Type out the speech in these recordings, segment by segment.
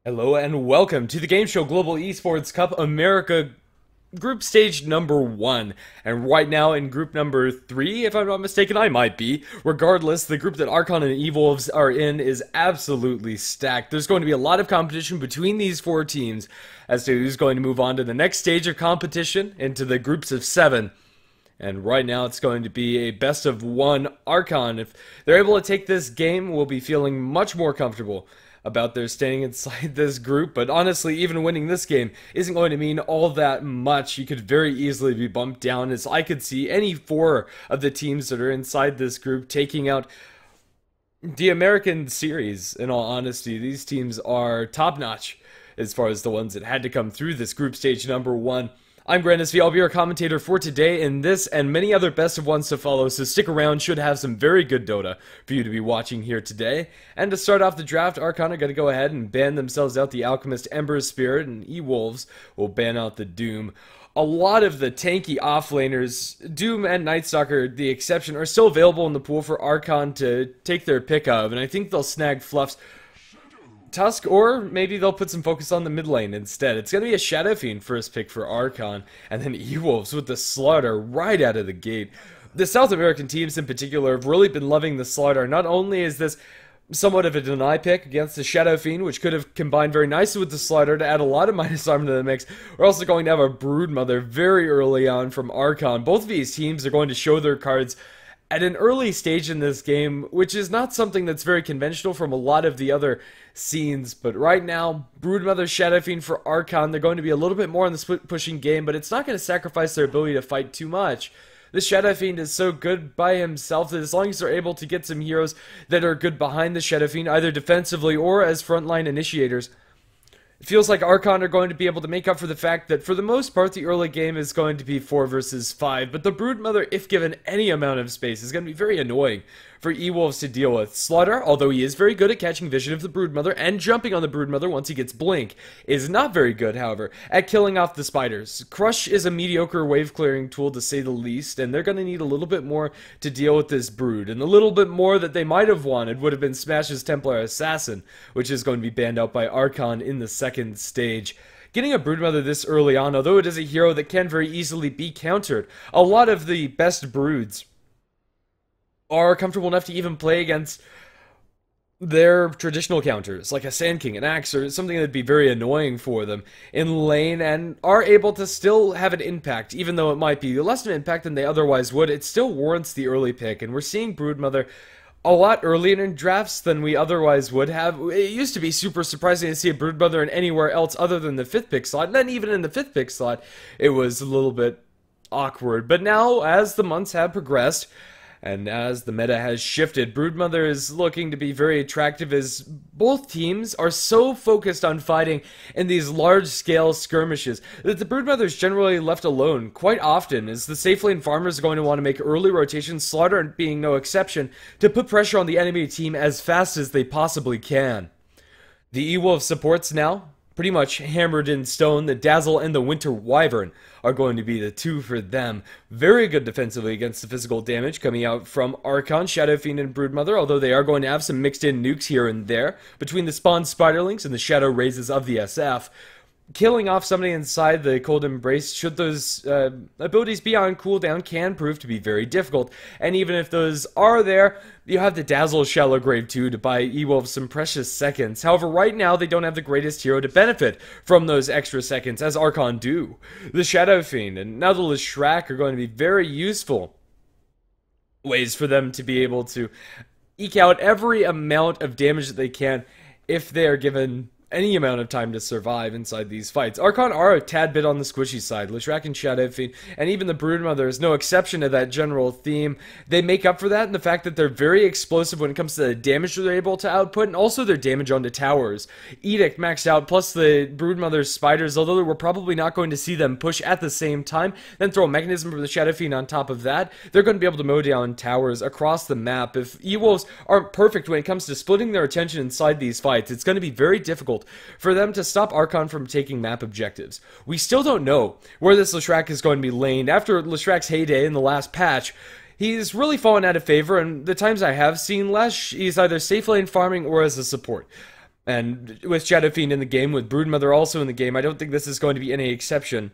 Hello and welcome to the GameShow Global Esports Cup America Group Stage number 1. And right now in group number 3, if I'm not mistaken, I might be. Regardless, the group that Archon and E-Wolves are in is absolutely stacked. There's going to be a lot of competition between these four teams as to who's going to move on to the next stage of competition into the groups of 7. And right now it's going to be a best of 1 Archon. If they're able to take this game, we'll be feeling much more comfortable about their staying inside this group, but honestly, even winning this game isn't going to mean all that much. You could very easily be bumped down, as I could see any 4 of the teams that are inside this group taking out the American series. In all honesty, these teams are top-notch as far as the ones that had to come through this group stage number 1. I'm Grandis V. I'll be your commentator for today in this and many other best of ones to follow, so stick around. Should have some very good Dota for you to be watching here today. And to start off the draft, Archon are going to go ahead and ban themselves out the Alchemist Ember's Spirit, and E-Wolves will ban out the Doom. A lot of the tanky offlaners, Doom and Nightstalker the exception, are still available in the pool for Archon to take their pick of, and I think they'll snag Fluff's Tusk, or maybe they'll put some focus on the mid lane instead. It's going to be a Shadow Fiend first pick for Archon, and then E-Wolves with the Slaughter right out of the gate. The South American teams in particular have really been loving the Slaughter. Not only is this somewhat of a deny pick against the Shadow Fiend, which could have combined very nicely with the Slaughter to add a lot of minus armor to the mix, we're also going to have a Broodmother very early on from Archon. Both of these teams are going to show their cards at an early stage in this game, which is not something that's very conventional from a lot of the other scenes. But right now, Broodmother, Shadow Fiend for Archon, they're going to be a little bit more in the split pushing game, but it's not going to sacrifice their ability to fight too much. The Shadow Fiend is so good by himself that as long as they're able to get some heroes that are good behind the Shadow Fiend, either defensively or as frontline initiators, it feels like Archon are going to be able to make up for the fact that for the most part the early game is going to be 4 versus 5, but the Broodmother, if given any amount of space, is going to be very annoying for E-Wolves to deal with. Slaughter, although he is very good at catching vision of the Broodmother and jumping on the Broodmother once he gets Blink, is not very good, however, at killing off the spiders. Crush is a mediocre wave clearing tool to say the least, and they're going to need a little bit more to deal with this Brood, and a little bit more that they might have wanted would have been Smash's Templar Assassin, which is going to be banned out by Archon in the second stage. Getting a Broodmother this early on, although it is a hero that can very easily be countered, a lot of the best Broods are comfortable enough to even play against their traditional counters, like a Sand King, an Axe, or something that'd be very annoying for them in lane, and are able to still have an impact. Even though it might be less of an impact than they otherwise would, it still warrants the early pick, and we're seeing Broodmother a lot earlier in drafts than we otherwise would have. It used to be super surprising to see a Broodmother in anywhere else other than the 5th pick slot, and then even in the 5th pick slot, it was a little bit awkward. But now, as the months have progressed, and as the meta has shifted, Broodmother is looking to be very attractive as both teams are so focused on fighting in these large-scale skirmishes that the Broodmother is generally left alone quite often, as the safe lane farmers are going to want to make early rotations, Slaughter being no exception, to put pressure on the enemy team as fast as they possibly can. The E-Wolf supports now pretty much hammered in stone. The Dazzle and the Winter Wyvern are going to be the 2 for them. Very good defensively against the physical damage coming out from Archon, Shadow Fiend, and Broodmother, although they are going to have some mixed in nukes here and there between the spawn Spiderlings and the Shadow Raises of the SF. Killing off somebody inside the Cold Embrace, should those abilities be on cooldown, can prove to be very difficult. And even if those are there, you have the Dazzle Shallow Grave too to buy E-Wolves some precious seconds. However, right now they don't have the greatest hero to benefit from those extra seconds, as Archon do. The Shadow Fiend and now the Leshrac are going to be very useful ways for them to be able to eke out every amount of damage that they can if they are given any amount of time to survive inside these fights. Archon are a tad bit on the squishy side. Leshrac and Shadow Fiend, and even the Broodmother is no exception to that general theme. They make up for that in the fact that they're very explosive when it comes to the damage they're able to output, and also their damage onto towers. Edict maxed out, plus the Broodmother's spiders, although we're probably not going to see them push at the same time, then throw a mechanism for the Shadow Fiend on top of that, they're going to be able to mow down towers across the map. If E-Wolves aren't perfect when it comes to splitting their attention inside these fights, it's going to be very difficult for them to stop Archon from taking map objectives. We still don't know where this Leshrac is going to be laned. After Leshrac's heyday in the last patch, he's really fallen out of favor, and the times I have seen Lesh, he's either safe lane farming or as a support. And with Shadow Fiend in the game, with Broodmother also in the game, I don't think this is going to be any exception.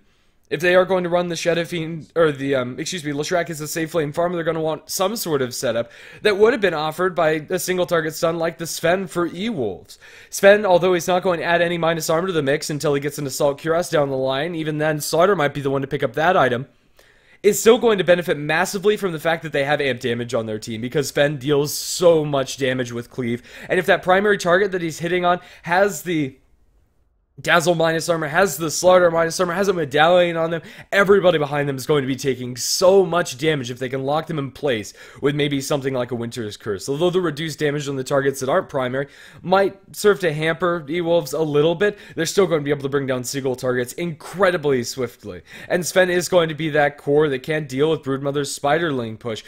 If they are going to run the Shadow Fiend, or the, Leshrac as a safe lane farmer, they're going to want some sort of setup that would have been offered by a single target stun like the Sven for E-Wolves. Sven, although he's not going to add any minus armor to the mix until he gets an Assault Cuirass down the line, even then, Slaughter might be the one to pick up that item, is still going to benefit massively from the fact that they have amp damage on their team, because Sven deals so much damage with Cleave, and if that primary target that he's hitting on has the Dazzle minus armor, has the Slaughter minus armor, has a medallion on them, everybody behind them is going to be taking so much damage if they can lock them in place with maybe something like a Winter's Curse. Although the reduced damage on the targets that aren't primary might serve to hamper E-Wolves a little bit, they're still going to be able to bring down single targets incredibly swiftly. And Sven is going to be that core that can deal with Broodmother's Spiderling push.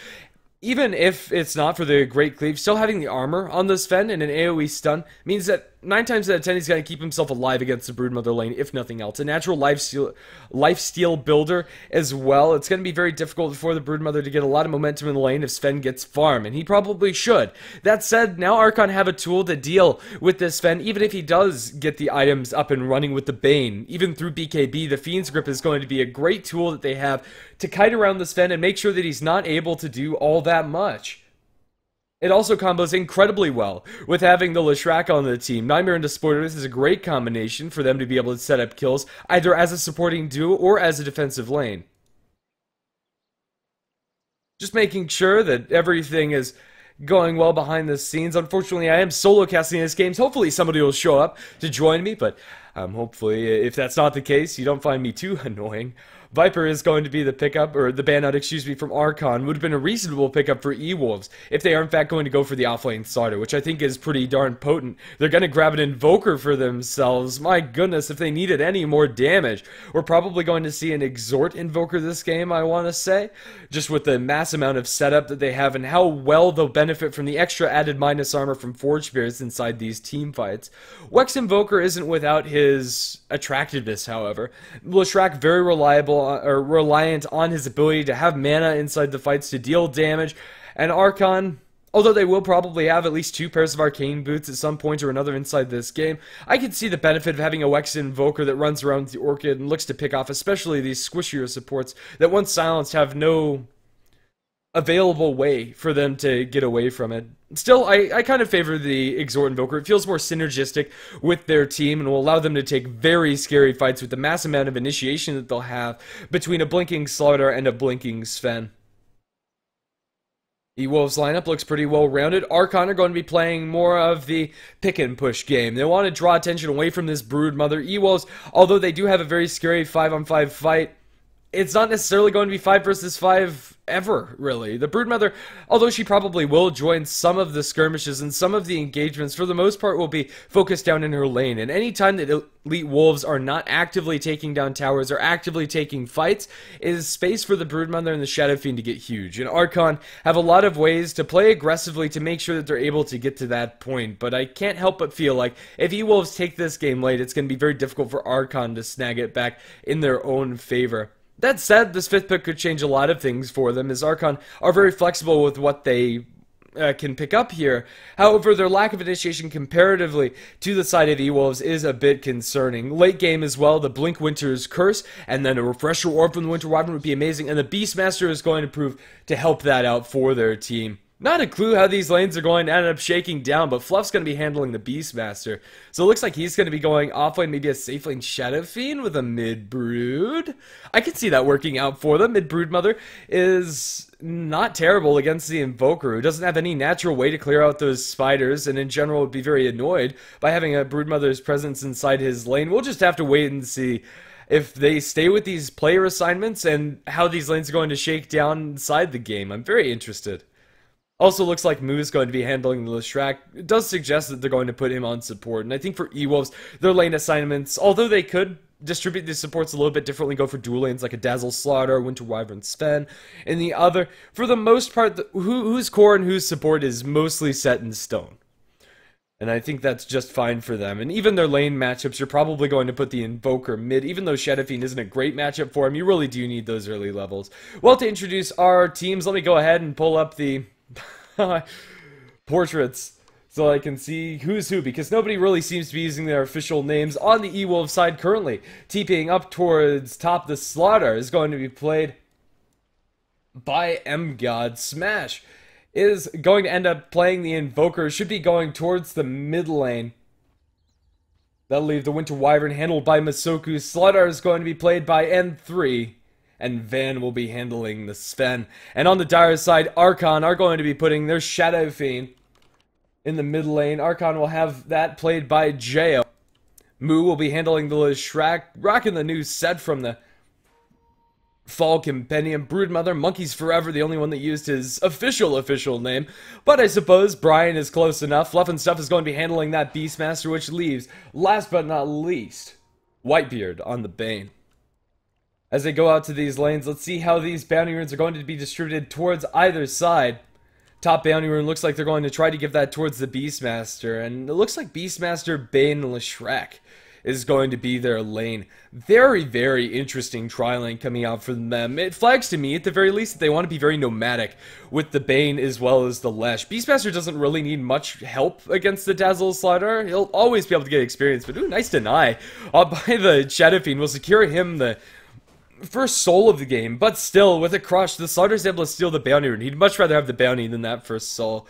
Even if it's not for the Great Cleave, still having the armor on the Sven and an AoE stun means that 9 times out of 10 he's going to keep himself alive against the Broodmother lane, if nothing else. A natural lifesteal builder as well. It's going to be very difficult for the Broodmother to get a lot of momentum in the lane if Sven gets farm, and he probably should. That said, now Archon have a tool to deal with this Sven, even if he does get the items up and running with the Bane. Even through BKB, the Fiend's Grip is going to be a great tool that they have to kite around the Sven and make sure that he's not able to do all that much. It also combos incredibly well with having the Leshrac on the team. Nightmare and Despoiler, this is a great combination for them to be able to set up kills, either as a supporting duo or as a defensive lane. Just making sure that everything is going well behind the scenes. Unfortunately, I am solo casting this game, so hopefully somebody will show up to join me, but hopefully, if that's not the case, you don't find me too annoying. Viper is going to be the pickup, or the ban out, from Archon. Would have been a reasonable pickup for E-Wolves if they are in fact going to go for the offlane starter, which I think is pretty darn potent. They're going to grab an Invoker for themselves. My goodness, if they needed any more damage. We're probably going to see an Exhort Invoker this game, I want to say. Just with the mass amount of setup that they have and how well they'll benefit from the extra added minus armor from Forge Spirits inside these team fights. Wex Invoker isn't without his attractiveness, however. Leshrac very reliant on his ability to have mana inside the fights to deal damage, and Archon, although they will probably have at least 2 pairs of arcane boots at some point or another inside this game, I can see the benefit of having a Wex Invoker that runs around the Orchid and looks to pick off especially these squishier supports that once silenced have no available way for them to get away from it. Still, I kind of favor the Exhort Invoker. It feels more synergistic with their team and will allow them to take very scary fights with the mass amount of initiation that they'll have between a blinking Slaughter and a blinking Sven. E-Wolves lineup looks pretty well rounded. Archon are going to be playing more of the pick and push game. They want to draw attention away from this Broodmother. E-Wolves, although they do have a very scary 5-on-5 fight, it's not necessarily going to be 5 versus 5 ever, really. The Broodmother, although she probably will join some of the skirmishes and some of the engagements, for the most part will be focused down in her lane. And any time that elite wolves are not actively taking down towers or actively taking fights, is space for the Broodmother and the Shadow Fiend to get huge. And Archon have a lot of ways to play aggressively to make sure that they're able to get to that point. But I can't help but feel like if E-Wolves take this game late, it's going to be very difficult for Archon to snag it back in their own favor. That said, this 5th pick could change a lot of things for them, as Archon are very flexible with what they can pick up here. However, their lack of initiation comparatively to the side of E-Wolves is a bit concerning. Late game as well, the Blink Winter's Curse, and then a Refresher Orb from the Winter Wyvern would be amazing, and the Beastmaster is going to prove to help that out for their team. Not a clue how these lanes are going to end up shaking down, but Fluff's going to be handling the Beastmaster. So it looks like he's going to be going offlane, maybe a safe lane Shadow Fiend with a mid-brood. I can see that working out for them. Mid-Broodmother is not terrible against the Invoker, who doesn't have any natural way to clear out those spiders, and in general would be very annoyed by having a Broodmother's presence inside his lane. We'll just have to wait and see if they stay with these player assignments and how these lanes are going to shake down inside the game. I'm very interested. Also looks like Moo's going to be handling the Leshrac. It does suggest that they're going to put him on support. And I think for E-Wolves, their lane assignments, although they could distribute the supports a little bit differently, go for dual lanes like a Dazzle Slaughter, Winter Wyvern Sven, and the other, for the most part, whose core and whose support is mostly set in stone. And I think that's just fine for them. And even their lane matchups, you're probably going to put the Invoker mid. Even though Shadow Fiend isn't a great matchup for him, you really do need those early levels. Well, to introduce our teams, let me go ahead and pull up the portraits so I can see who's who, because nobody really seems to be using their official names on the E-Wolves side currently. TPing up towards top, the Slaughter is going to be played by M-God. Smash is going to end up playing the Invoker, should be going towards the mid lane. That'll leave the Winter Wyvern handled by Masoku. Slaughter is going to be played by N3. And Van will be handling the Sven. And on the Dire side, Archon are going to be putting their Shadow Fiend in the mid lane. Archon will have that played by Jo. Moo will be handling the Shrek, rocking the new set from the Fall Compendium. Broodmother, Monkeys Forever, the only one that used his official name. But I suppose Brian is close enough. Fluff and Stuff is going to be handling that Beastmaster, which leaves, last but not least, Whitebeard on the Bane. As they go out to these lanes, let's see how these bounty runes are going to be distributed towards either side. Top bounty rune looks like they're going to try to give that towards the Beastmaster, and it looks like Beastmaster, Bane, and Leshrac is going to be their lane. Very, very interesting tri-lane coming out from them. It flags to me, at the very least, that they want to be very nomadic with the Bane as well as the Lesh. Beastmaster doesn't really need much help against the Dazzle Slider. He'll always be able to get experience, but ooh, nice deny by the Shadow Fiend will secure him the first soul of the game, but still, with a crush, the Slaughter's able to steal the bounty rune. He'd much rather have the bounty than that first soul.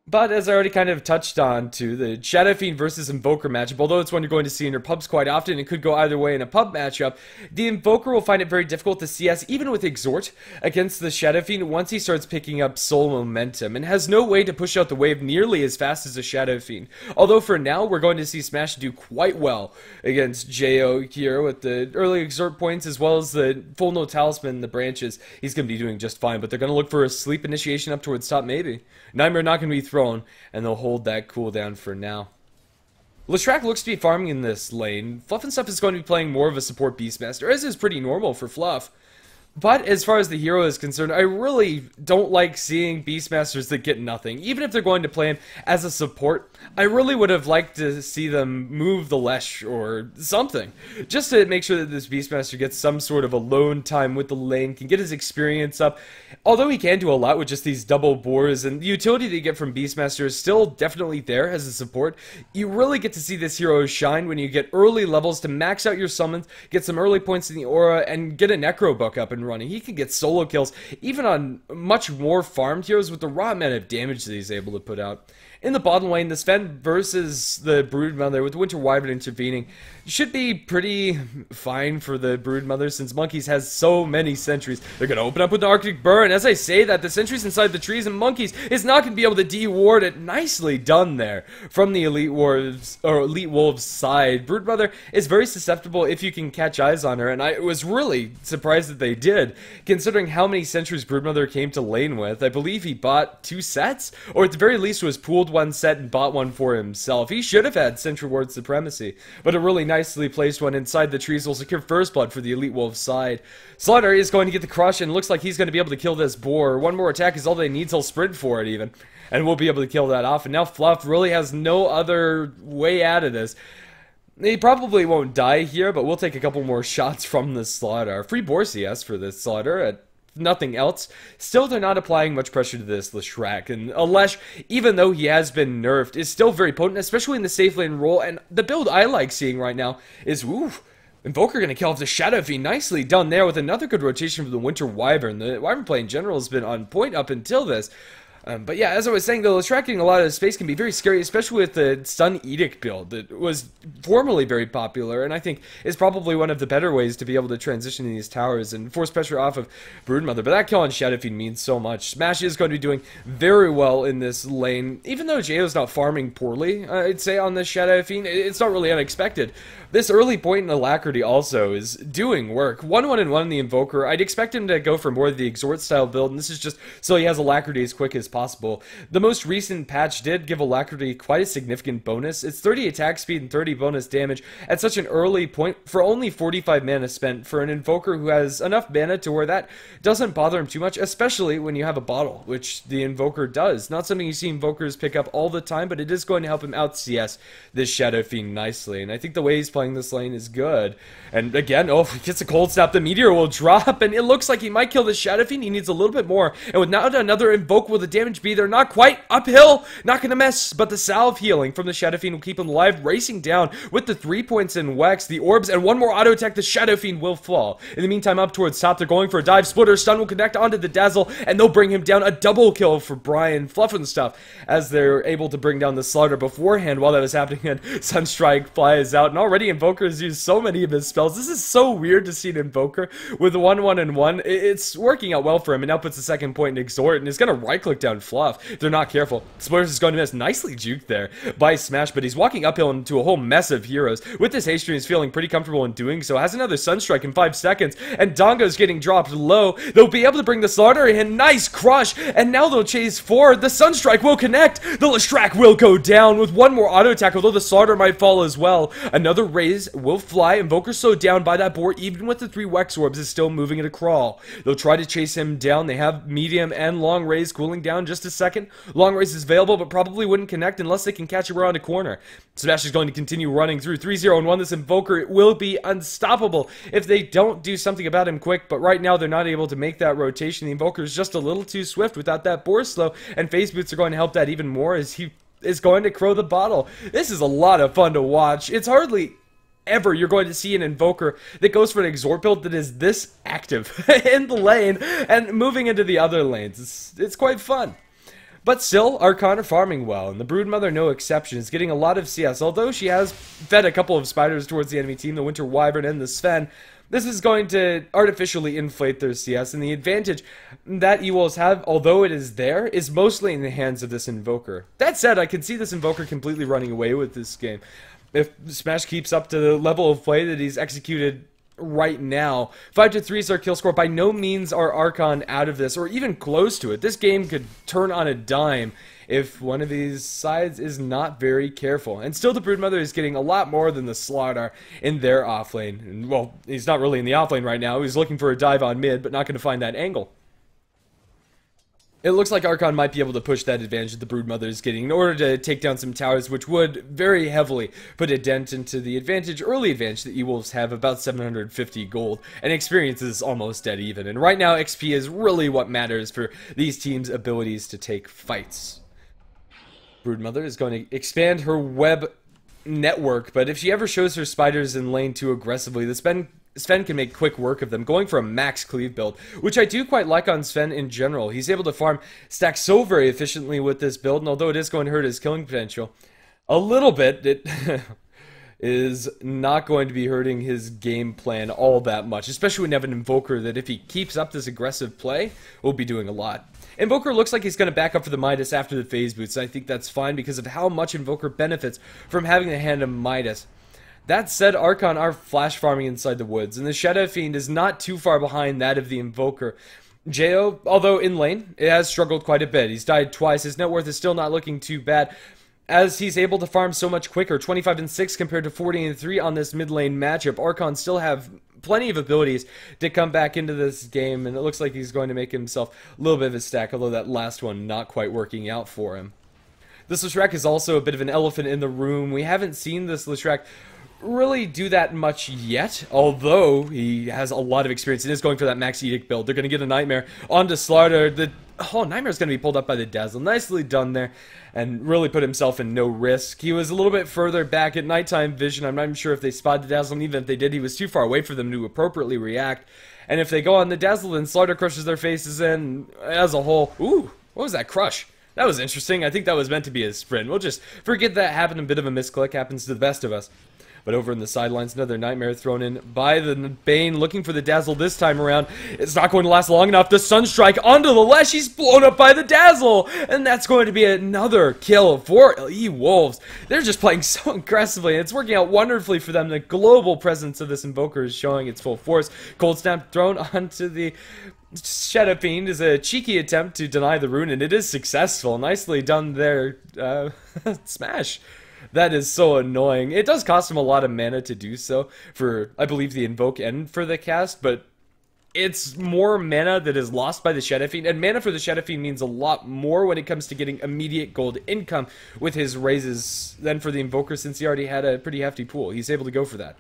But as I already kind of touched on to the Shadow Fiend versus Invoker matchup, although it's one you're going to see in your pubs quite often, it could go either way in a pub matchup, the Invoker will find it very difficult to CS, even with Exhort, against the Shadow Fiend once he starts picking up soul momentum, and has no way to push out the wave nearly as fast as the Shadow Fiend. Although for now, we're going to see Smash do quite well against Jo here with the early Exhort points, as well as the Full No Talisman, the branches. He's going to be doing just fine, but they're going to look for a sleep initiation up towards top, maybe. Nightmare not going to be thrown, and they'll hold that cooldown for now. Leshrac looks to be farming in this lane. Fluff and Stuff is going to be playing more of a support Beastmaster, as is pretty normal for Fluff. But as far as the hero is concerned, I really don't like seeing Beastmasters that get nothing. Even if they're going to play him as a support, I really would have liked to see them move the Lesh or something. Just to make sure that this Beastmaster gets some sort of alone time with the lane, can get his experience up. Although he can do a lot with just these double bores, and the utility that you get from Beastmaster is still definitely there as a support, you really get to see this hero shine when you get early levels to max out your summons, get some early points in the aura, and get a Necro book up and running. He can get solo kills, even on much more farmed heroes, with the raw amount of damage that he's able to put out. In the bottom lane, the Sven versus the Broodmother, with Winter Wyvern intervening, should be pretty fine for the Broodmother, since Monkeys has so many sentries. They're going to open up with the Arctic Burn. As I say that, the sentries inside the trees, and Monkeys is not going to be able to de-ward it. Nicely done there from the Elite Wolves side. Broodmother is very susceptible if you can catch eyes on her, and I was really surprised that they did, considering how many sentries Broodmother came to lane with. I believe he bought 2 sets, or at the very least was pooled one set and bought one for himself. He should have had Sentry Ward Supremacy, but a really nicely placed one inside the trees will secure first blood for the Elite Wolves side. Slaughter is going to get the crush, and looks like he's going to be able to kill this boar. One more attack is all they need, he'll sprint for it even, and we'll be able to kill that off. And now Fluff really has no other way out of this. He probably won't die here, but we'll take a couple more shots from the Slaughter. Free boar CS for this Slaughter at nothing else. Still, they're not applying much pressure to this Leshrac, and Lesh, even though he has been nerfed, is still very potent, especially in the safe lane role. And the build I like seeing right now is, ooh, Invoker gonna kill off the Shadow Fiend. Nicely done there with another good rotation from the Winter Wyvern. The Wyvern play in general has been on point up until this. But yeah, as I was saying, though, Leshrac getting a lot of space can be very scary, especially with the Stun Edict build that was formerly very popular, and I think is probably one of the better ways to be able to transition these towers and force pressure off of Broodmother. But that kill on Shadow Fiend means so much. Smash is going to be doing very well in this lane, even though Jayo's not farming poorly, I'd say, on this Shadow Fiend. It's not really unexpected. This early point in Alacrity also is doing work. 1-1 and 1 in the Invoker. I'd expect him to go for more of the Exhort style build, and this is just so he has Alacrity as quick as possible. The most recent patch did give Alacrity quite a significant bonus. It's 30 attack speed and 30 bonus damage at such an early point for only 45 mana spent for an Invoker who has enough mana to where that doesn't bother him too much, especially when you have a bottle, which the Invoker does. Not something you see Invokers pick up all the time, but it is going to help him out CS this Shadow Fiend nicely, and I think the way he's playing this lane is good. And again, oh, if he gets a cold snap, the meteor will drop, and it looks like he might kill the Shadow Fiend. He needs a little bit more, and with now another Invoke, will the damage damage be there? Not quite. Uphill. Not going to mess, but the salve healing from the Shadow Fiend will keep him alive. Racing down with the 3 points in Wex, the orbs, and one more auto attack. The Shadow Fiend will fall. In the meantime, up towards top, they're going for a dive. Splitter stun will connect onto the Dazzle, and they'll bring him down. A double kill for Brian Fluff and stuff, as they're able to bring down the Slaughter beforehand. While that was happening, and Sunstrike flies out, and already Invoker has used so many of his spells. This is so weird to see an Invoker with 1-1-1. It's working out well for him, and now puts the second point in Exhort, and is going to right-click down Fluff if they're not careful. Splitters is going to miss. Nicely juked there by Smash, but he's walking uphill into a whole mess of heroes. With this haste stream, he's feeling pretty comfortable in doing so. Has another Sunstrike in 5 seconds, and Dongo's getting dropped low. They'll be able to bring the Slaughter in. Nice crush, and now they'll chase forward. The Sunstrike will connect. The Leshrac will go down with one more auto attack, although the Slaughter might fall as well. Another raise will fly. Invoker slowed down by that board, even with the 3 Wex orbs, is still moving at a crawl. They'll try to chase him down. They have medium and long raise cooling down just a second. Long raise is available, but probably wouldn't connect unless they can catch it around a corner. Smash is going to continue running through 3-0-1. This Invoker will be unstoppable if they don't do something about him quick, but right now they're not able to make that rotation. The Invoker is just a little too swift without that Boar Slow, and Phase Boots are going to help that even more as he is going to crow the bottle. This is a lot of fun to watch. It's hardly ever you're going to see an Invoker that goes for an Exhort build that is this active in the lane and moving into the other lanes. It's quite fun. But still, Archon are farming well, and the Broodmother, no exception, is getting a lot of CS. Although she has fed a couple of spiders towards the enemy team, the Winter Wyvern and the Sven, this is going to artificially inflate their CS, and the advantage that E-Wolves have, although it is there, is mostly in the hands of this Invoker. That said, I can see this Invoker completely running away with this game. If Smash keeps up to the level of play that he's executed right now, 5-3 is our kill score. By no means are Archon out of this, or even close to it. This game could turn on a dime if one of these sides is not very careful. And still, the Broodmother is getting a lot more than the Slaughter in their offlane. And, well, he's not really in the offlane right now. He's looking for a dive on mid, but not going to find that angle. It looks like Archon might be able to push that advantage that the Broodmother is getting in order to take down some towers, which would very heavily put a dent into the early advantage that E-Wolves have, about 750 gold, and experience is almost dead even. And right now, XP is really what matters for these teams' abilities to take fights. Broodmother is going to expand her web network, but if she ever shows her spiders in lane too aggressively, the Sven can make quick work of them, going for a max cleave build, which I do quite like on Sven in general. He's able to farm stacks so very efficiently with this build, and although it is going to hurt his killing potential a little bit, it is not going to be hurting his game plan all that much, especially when you have an Invoker that, if he keeps up this aggressive play, will be doing a lot. Invoker looks like he's going to back up for the Midas after the Phase Boots, and I think that's fine because of how much Invoker benefits from having the hand of Midas. That said, Archon are flash farming inside the woods, and the Shadow Fiend is not too far behind that of the Invoker. Jo, although in lane, it has struggled quite a bit. He's died twice. His net worth is still not looking too bad, as he's able to farm so much quicker. 25-6 compared to 40-3 on this mid lane matchup. Archon still have plenty of abilities to come back into this game, and it looks like he's going to make himself a little bit of a stack, although that last one not quite working out for him. This Leshrac is also a bit of an elephant in the room. We haven't seen this Leshrac really do that much yet, although he has a lot of experience and is going for that Max Edict build. They're going to get a Nightmare onto Slaughter. Nightmare's going to be pulled up by the Dazzle. Nicely done there, and really put himself in no risk. He was a little bit further back at nighttime vision. I'm not even sure if they spotted the Dazzle, and even if they did, he was too far away for them to appropriately react. And if they go on the Dazzle, then Slaughter crushes their faces in as a whole. Ooh, what was that crush? That was interesting. I think that was meant to be a sprint. We'll just forget that happened. A bit of a misclick. Happens to the best of us. But over in the sidelines, another Nightmare thrown in by the Bane, looking for the Dazzle this time around. It's not going to last long enough. The Sunstrike onto the Lesh. He's blown up by the Dazzle. And that's going to be another kill for E-Wolves. They're just playing so aggressively, and it's working out wonderfully for them. The global presence of this Invoker is showing its full force. Cold Snap thrown onto the Shadow Fiend is a cheeky attempt to deny the rune, and it is successful. Nicely done there. Smash. That is so annoying. It does cost him a lot of mana to do so for, I believe, the Invoke and for the cast, but it's more mana that is lost by the Shadow Fiend, and mana for the Shadow Fiend means a lot more when it comes to getting immediate gold income with his raises than for the Invoker, since he already had a pretty hefty pool. He's able to go for that.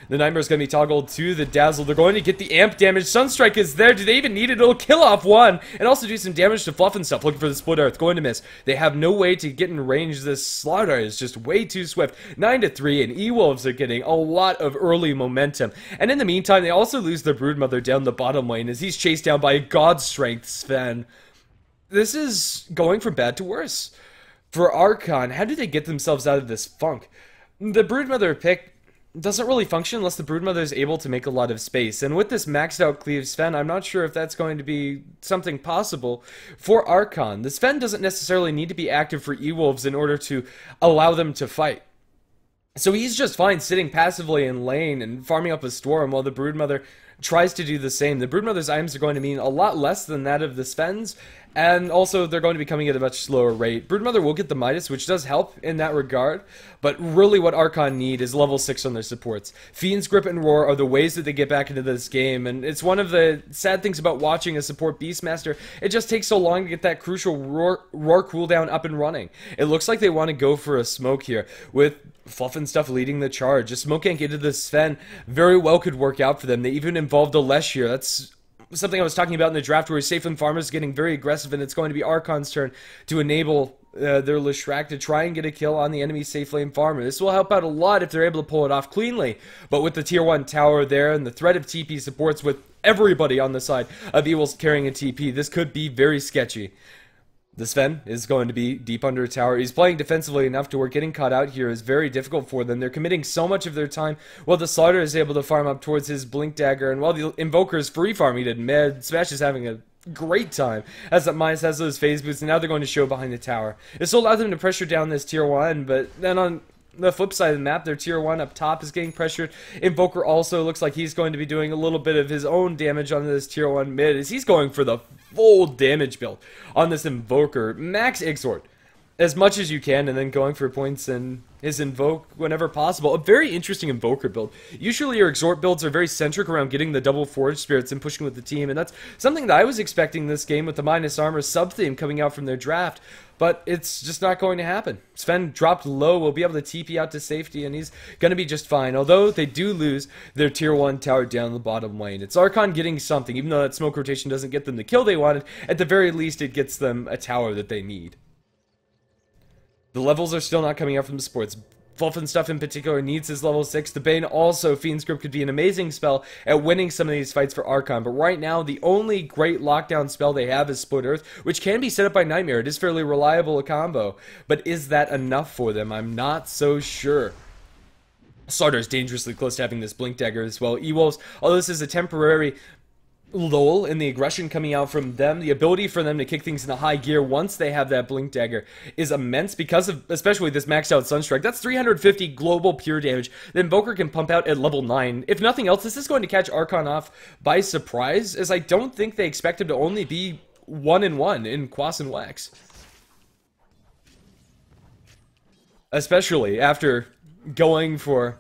The Nightmare is going to be toggled to the Dazzle. They're going to get the amp damage. Sunstrike is there. Do they even need it? It'll kill off one and also do some damage to Fluff and stuff. Looking for the Split Earth. Going to miss. They have no way to get in range. This Slaughter is just way too swift. 9-3, and E-Wolves are getting a lot of early momentum. And in the meantime, they also lose their Broodmother down the bottom lane as he's chased down by God Strength Sven. This is going from bad to worse. For Archon, how do they get themselves out of this funk? The Broodmother pick doesn't really function unless the Broodmother is able to make a lot of space. And with this maxed out cleave Sven, I'm not sure if that's going to be something possible for Archon. The Sven doesn't necessarily need to be active for E-Wolves in order to allow them to fight. So he's just fine sitting passively in lane and farming up a Storm while the Broodmother tries to do the same. The Broodmother's items are going to mean a lot less than that of the Sven's, and also they're going to be coming at a much slower rate. Broodmother will get the Midas, which does help in that regard, but really what Archon need is level 6 on their supports. Fiend's Grip and Roar are the ways that they get back into this game, and it's one of the sad things about watching a support Beastmaster. It just takes so long to get that crucial roar cooldown up and running. It looks like they want to go for a smoke here, with Fluff and stuff leading the charge. A smoke gank into the Sven very well could work out for them. They even involved a Lesh here. That's something I was talking about in the draft, where Safeland Farmers is getting very aggressive, and it's going to be Archon's turn to enable their Leshrac to try and get a kill on the enemy Safeland Farmer. This will help out a lot if they're able to pull it off cleanly, but with the tier 1 tower there and the threat of TP supports with everybody on the side of Evils carrying a TP, this could be very sketchy. The Sven is going to be deep under a tower. He's playing defensively enough to where getting caught out here is very difficult for them. They're committing so much of their time while the Slaughter is able to farm up towards his Blink Dagger, and while the Invoker is free farming it mid, Smash is having a great time as that Midas has those phase boots, and now they're going to show behind the tower. This will allow them to pressure down this tier 1, but then on the flip side of the map, their tier 1 up top is getting pressured. Invoker also looks like he's going to be doing a little bit of his own damage on this tier 1 mid as he's going for the full damage build on this Invoker. Max Exort as much as you can, and then going for points in his Invoke whenever possible. A very interesting Invoker build. Usually your Exort builds are very centric around getting the double Forge Spirits and pushing with the team, and that's something that I was expecting this game with the minus armor sub-theme coming out from their draft, but it's just not going to happen. Sven dropped low, will be able to TP out to safety, and he's going to be just fine, although they do lose their tier 1 tower down the bottom lane. It's Archon getting something, even though that smoke rotation doesn't get them the kill they wanted. At the very least, it gets them a tower that they need. The levels are still not coming out from the supports. Fluff and stuff in particular needs his level 6. The Bane also, Fiend's Grip could be an amazing spell at winning some of these fights for Archon, but right now the only great lockdown spell they have is Split Earth, which can be set up by Nightmare. It is fairly reliable a combo, but is that enough for them? I'm not so sure. Slaughter is dangerously close to having this Blink Dagger as well. E-Wolves, although this is a temporary lull in the aggression coming out from them, the ability for them to kick things into high gear once they have that Blink Dagger is immense because of especially this maxed out Sunstrike. That's 350 global pure damage that Invoker can pump out at level 9. If nothing else, this is going to catch Archon off by surprise, as I don't think they expect him to only be 1-1 in Quas and Wex. Especially after going for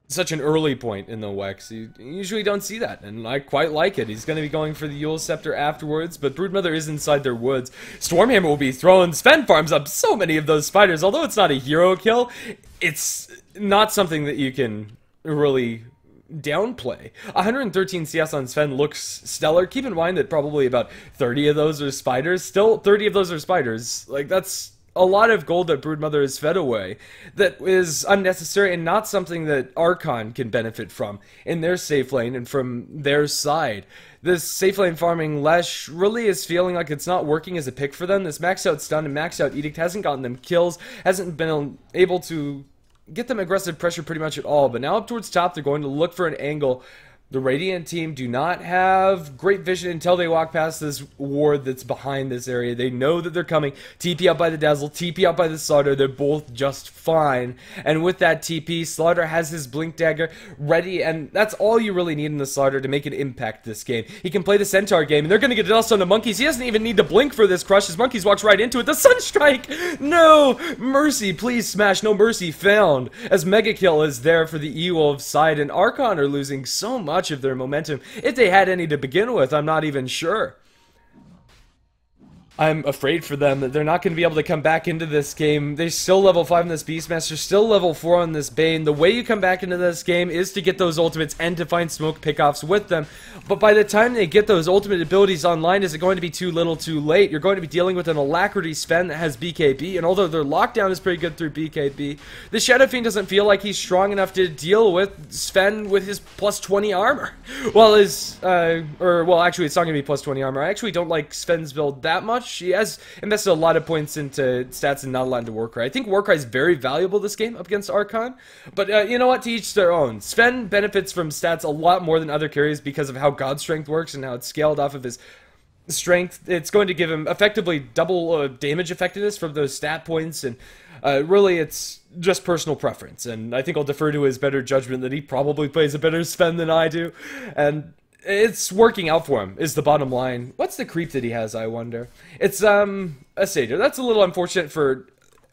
such an early point in the Wex. You usually don't see that, and I quite like it. He's going to be going for the Yule Scepter afterwards, but Broodmother is inside their woods. Stormhammer will be thrown. Sven farms up so many of those spiders. Although it's not a hero kill, it's not something that you can really downplay. 113 CS on Sven looks stellar. Keep in mind that probably about 30 of those are spiders. Still, 30 of those are spiders. Like, that's a lot of gold that Broodmother has fed away that is unnecessary and not something that Archon can benefit from in their safe lane and from their side. This safe lane farming Lesh really is feeling like it's not working as a pick for them. This maxed out stun and maxed out edict hasn't gotten them kills, hasn't been able to get them aggressive pressure pretty much at all. But now up towards top, they're going to look for an angle. The Radiant team do not have great vision until they walk past this ward that's behind this area. They know that they're coming. TP out by the Dazzle, TP out by the Slaughter. They're both just fine. And with that TP, Slaughter has his Blink Dagger ready, and that's all you really need in the Slaughter to make an impact this game. He can play the Centaur game, and they're going to get dust on the Monkeys. He doesn't even need to blink for this crush. His Monkeys walks right into it. The Sunstrike! No! Mercy, please smash. No mercy found. As Mega Kill is there for the E-Wolves side, and Archon are losing so much much of their momentum. If they had any to begin with, I'm not even sure. I'm afraid for them that they're not going to be able to come back into this game. They're still level 5 in this Beastmaster, still level 4 on this Bane. The way you come back into this game is to get those ultimates and to find smoke pickoffs with them. But by the time they get those ultimate abilities online, is it going to be too little too late? You're going to be dealing with an Alacrity Sven that has BKB, and although their lockdown is pretty good through BKB, the Shadow Fiend doesn't feel like he's strong enough to deal with Sven with his plus 20 armor. Well, actually, it's not going to be plus 20 armor. I actually don't like Sven's build that much. He has invested a lot of points into stats and not a lot into Warcry. I think Warcry is very valuable this game up against Archon, but you know what, to each their own. Sven benefits from stats a lot more than other carries because of how God Strength works and how it's scaled off of his strength. It's going to give him effectively double damage effectiveness from those stat points, and really it's just personal preference, and I think I'll defer to his better judgment that he probably plays a better Sven than I do, and it's working out for him, is the bottom line. What's the creep that he has, I wonder? It's, a Satyr. That's a little unfortunate for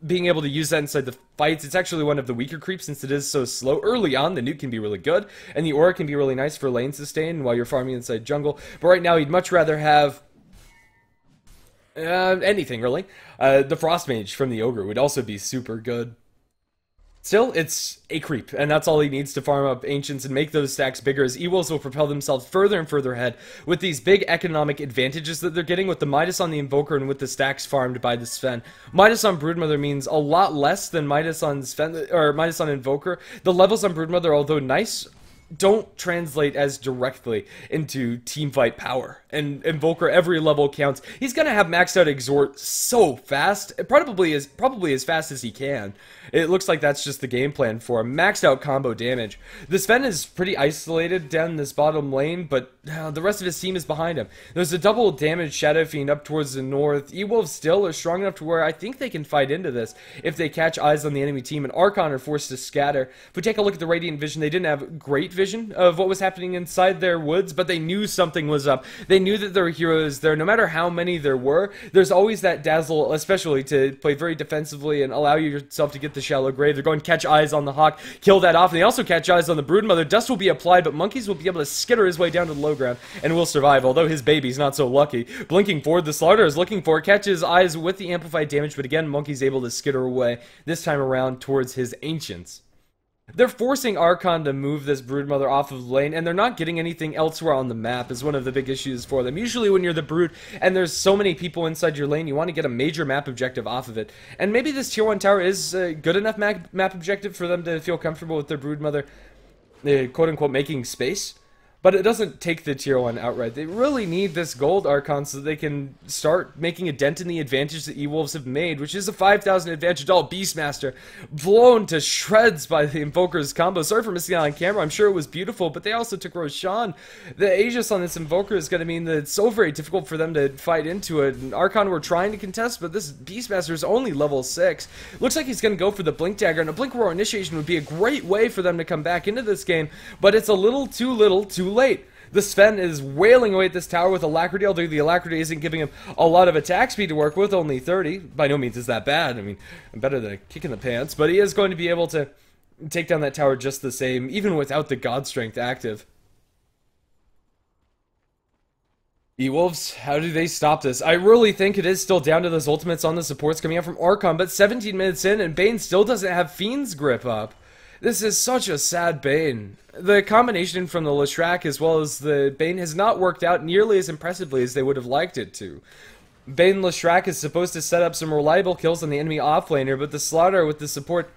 being able to use that inside the fights. It's actually one of the weaker creeps since it is so slow. Early on, the nuke can be really good, and the aura can be really nice for lane sustain while you're farming inside jungle. But right now, you'd much rather have anything, really. The Frost Mage from the Ogre would also be super good. Still, it's a creep, and that's all he needs to farm up Ancients and make those stacks bigger, as E-Wolves will propel themselves further and further ahead with these big economic advantages that they're getting with the Midas on the Invoker and with the stacks farmed by the Sven. Midas on Broodmother means a lot less than Midas on Sven, or Midas on Invoker. The levels on Broodmother, although nice, don't translate as directly into teamfight power. And Invoker, every level counts. He's gonna have maxed out Exhort so fast, probably as fast as he can. It looks like that's just the game plan for him. Maxed out combo damage. The Sven is pretty isolated down this bottom lane, but the rest of his team is behind him. There's a double damage Shadow Fiend up towards the north. E-Wolves still are strong enough to where I think they can fight into this if they catch eyes on the enemy team, and Archon are forced to scatter. If we take a look at the Radiant Vision, they didn't have great vision of what was happening inside their woods, but they knew something was up. They knew that there were heroes there. No matter how many there were, there's always that dazzle, especially to play very defensively and allow yourself to get the shallow grave. They're going to catch eyes on the Hawk, kill that off, and they also catch eyes on the Broodmother. Dust will be applied, but Monkeys will be able to skitter his way down to the low ground and will survive, although his baby's not so lucky. Blinking forward, the Slaughter is looking for it, catches eyes with the amplified damage, but again, Monkey's able to skitter away, this time around towards his Ancients. They're forcing Archon to move this Broodmother off of the lane, and they're not getting anything elsewhere on the map is one of the big issues for them. Usually when you're the Brood and there's so many people inside your lane, you want to get a major map objective off of it. And maybe this tier 1 tower is a good enough map objective for them to feel comfortable with their Broodmother, quote-unquote, making space. But it doesn't take the tier 1 outright. They really need this gold Archon so that they can start making a dent in the advantage that E-Wolves have made, which is a 5,000 advantage. Oh, Beastmaster, blown to shreds by the Invoker's combo. Sorry for missing out on camera. I'm sure it was beautiful, but they also took Roshan. The Aegis on this Invoker is going to mean that it's so very difficult for them to fight into it. And Archon were trying to contest, but this Beastmaster is only level 6. Looks like he's going to go for the Blink Dagger, and a Blink Roar initiation would be a great way for them to come back into this game, but it's a little too late. The Sven is wailing away at this tower with Alacrity, although the Alacrity isn't giving him a lot of attack speed to work with, only 30. By no means is that bad. I mean, better than a kick in the pants, but he is going to be able to take down that tower just the same, even without the God Strength active. E-Wolves, how do they stop this? I really think it is still down to those ultimates on the supports coming out from Archon, but 17 minutes in and Bane still doesn't have Fiend's grip up. This is such a sad Bane. The combination from the Leshrac as well as the Bane has not worked out nearly as impressively as they would have liked it to. Bane Leshrac is supposed to set up some reliable kills on the enemy offlaner, but the Slaughter with the support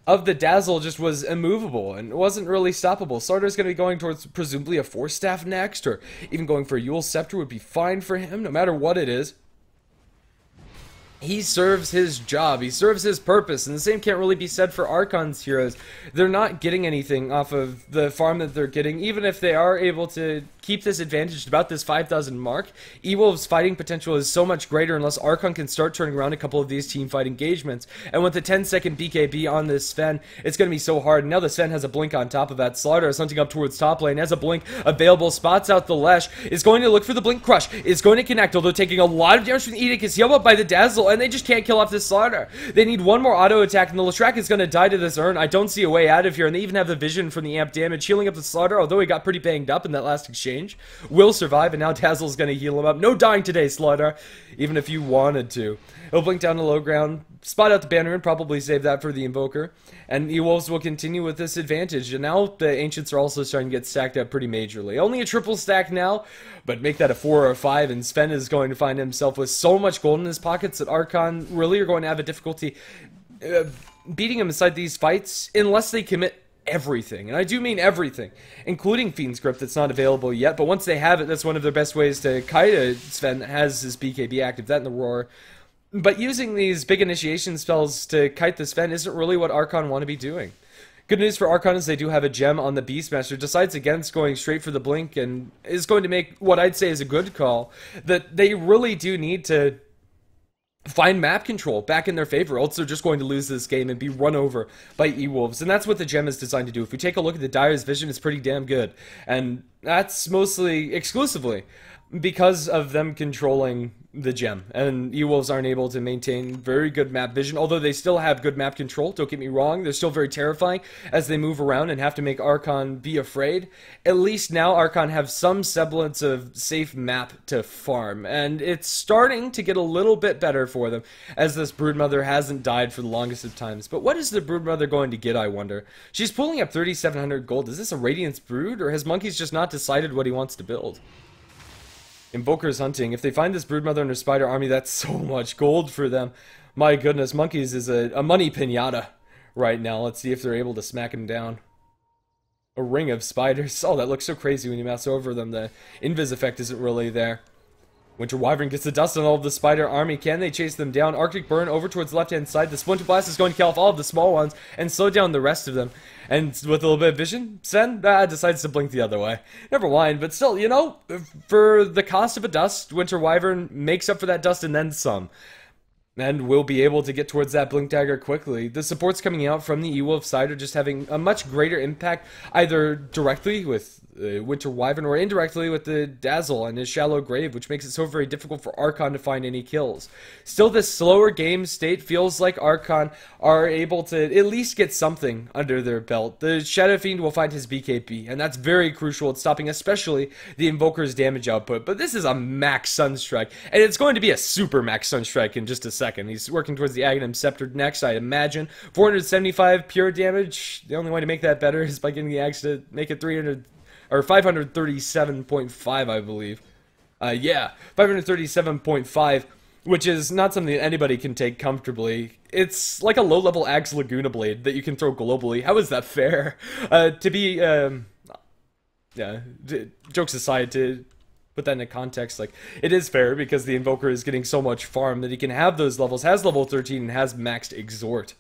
of the Dazzle just was immovable and wasn't really stoppable. Slaughter's going to be going towards presumably a Force Staff next, or even going for a Yule Scepter would be fine for him, no matter what it is. He serves his job, he serves his purpose, and the same can't really be said for Archon's heroes. They're not getting anything off of the farm that they're getting, even if they are able to keep keep this advantage about this 5,000 mark, E-Wolves' fighting potential is so much greater unless Archon can start turning around a couple of these team fight engagements. And with the 10-second BKB on this Sven, it's going to be so hard. Now the Sven has a blink on top of that. Slaughter is hunting up towards top lane, has a blink available, spots out the Lesh, is going to look for the blink crush, is going to connect, although taking a lot of damage from the Edict, is healed up by the Dazzle, and they just can't kill off this Slaughter. They need one more auto attack, and the Leshrac is going to die to this urn. I don't see a way out of here, and they even have the vision from the amp damage, healing up the Slaughter, although he got pretty banged up in that last exchange. Will survive, and now Dazzle's going to heal him up. No dying today, Slaughter, even if you wanted to. He'll blink down to low ground, spot out the banner, and probably save that for the Invoker. And E-Wolves will continue with this advantage. And now the Ancients are also starting to get stacked up pretty majorly. Only a triple stack now, but make that a 4 or a 5, and Sven is going to find himself with so much gold in his pockets that Archon really are going to have a difficulty beating him inside these fights unless they commit everything, and I do mean everything, including Fiend's Grip that's not available yet, but once they have it, that's one of their best ways to kite a Sven that has his BKB active, that in the Roar. But using these big initiation spells to kite the Sven isn't really what Archon want to be doing. Good news for Archon is they do have a gem on the Beastmaster, decides against going straight for the blink, and is going to make what I'd say is a good call, that they really do need to find map control back in their favor, else they're just going to lose this game and be run over by E-Wolves, and that's what the gem is designed to do. If we take a look at the Dire's vision, it's pretty damn good, and that's mostly exclusively because of them controlling the gem, and E-Wolves aren't able to maintain very good map vision, although they still have good map control, don't get me wrong. They're still very terrifying as they move around and have to make Archon be afraid. At least now Archon have some semblance of safe map to farm, and it's starting to get a little bit better for them as this Broodmother hasn't died for the longest of times. But what is the Broodmother going to get, I wonder? She's pulling up 3,700 gold. Is this a Radiance Brood, or has Monkeys just not decided what he wants to build? Invoker's hunting. If they find this Broodmother and her Spider army, that's so much gold for them. My goodness, Monkeys is a money pinata right now. Let's see if they're able to smack him down. A ring of spiders. Oh, that looks so crazy when you mouse over them. The invis effect isn't really there. Winter Wyvern gets the dust on all of the Spider army. Can they chase them down? Arctic Burn over towards the left-hand side. The Splinter Blast is going to kill off all of the small ones and slow down the rest of them. And with a little bit of vision, Sen decides to blink the other way. Never mind, but still, you know, for the cost of a dust, Winter Wyvern makes up for that dust and then some. And we'll be able to get towards that Blink Dagger quickly. The supports coming out from the E-Wolf side are just having a much greater impact, either directly with Winter Wyvern or indirectly with the Dazzle and his Shallow Grave, which makes it so very difficult for Archon to find any kills. Still, this slower game state feels like Archon are able to at least get something under their belt. The Shadow Fiend will find his BKB, and that's very crucial at stopping especially the Invoker's damage output. But this is a max Sunstrike, and it's going to be a super max Sunstrike in just a second. He's working towards the Aghanim Scepter next, I imagine. 475 pure damage. The only way to make that better is by getting the Axe to make it 300 or 537.5, I believe. Yeah, 537.5, which is not something that anybody can take comfortably. It's like a low-level Axe Laguna Blade that you can throw globally. How is that fair? Yeah, jokes aside, to put that into context, like, it is fair because the Invoker is getting so much farm that he can have those levels, has level 13, and has maxed Exhort.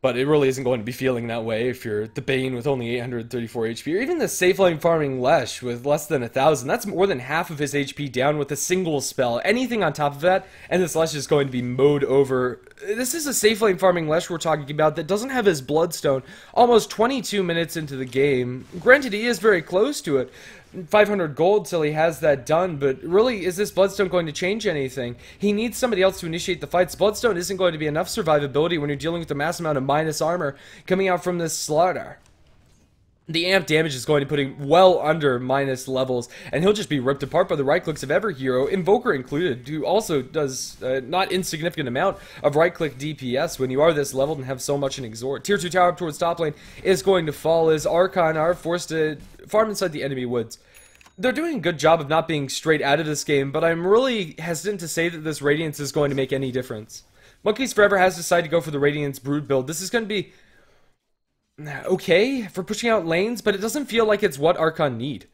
But it really isn't going to be feeling that way if you're the Bane with only 834 HP, or even the safe lane farming Lesh with less than 1,000. That's more than half of his HP down with a single spell. Anything on top of that, and this Lesh is going to be mowed over. This is a safe lane farming Lesh we're talking about that doesn't have his Bloodstone almost 22 minutes into the game. Granted, he is very close to it. 500 gold till he has that done, but really, is this Bloodstone going to change anything? He needs somebody else to initiate the fights. Bloodstone isn't going to be enough survivability when you're dealing with a mass amount of minus armor coming out from this Slaughter. The amp damage is going to put him well under minus levels, and he'll just be ripped apart by the right clicks of every hero, Invoker included, who also does not insignificant amount of right click DPS when you are this leveled and have so much in Exhort. Tier 2 tower up towards top lane is going to fall as Archon are forced to farm inside the enemy woods. They're doing a good job of not being straight out of this game, but I'm really hesitant to say that this Radiance is going to make any difference. Monkeys Forever has decided to go for the Radiance Brood build. This is going to be okay for pushing out lanes, but it doesn't feel like it's what Archon need.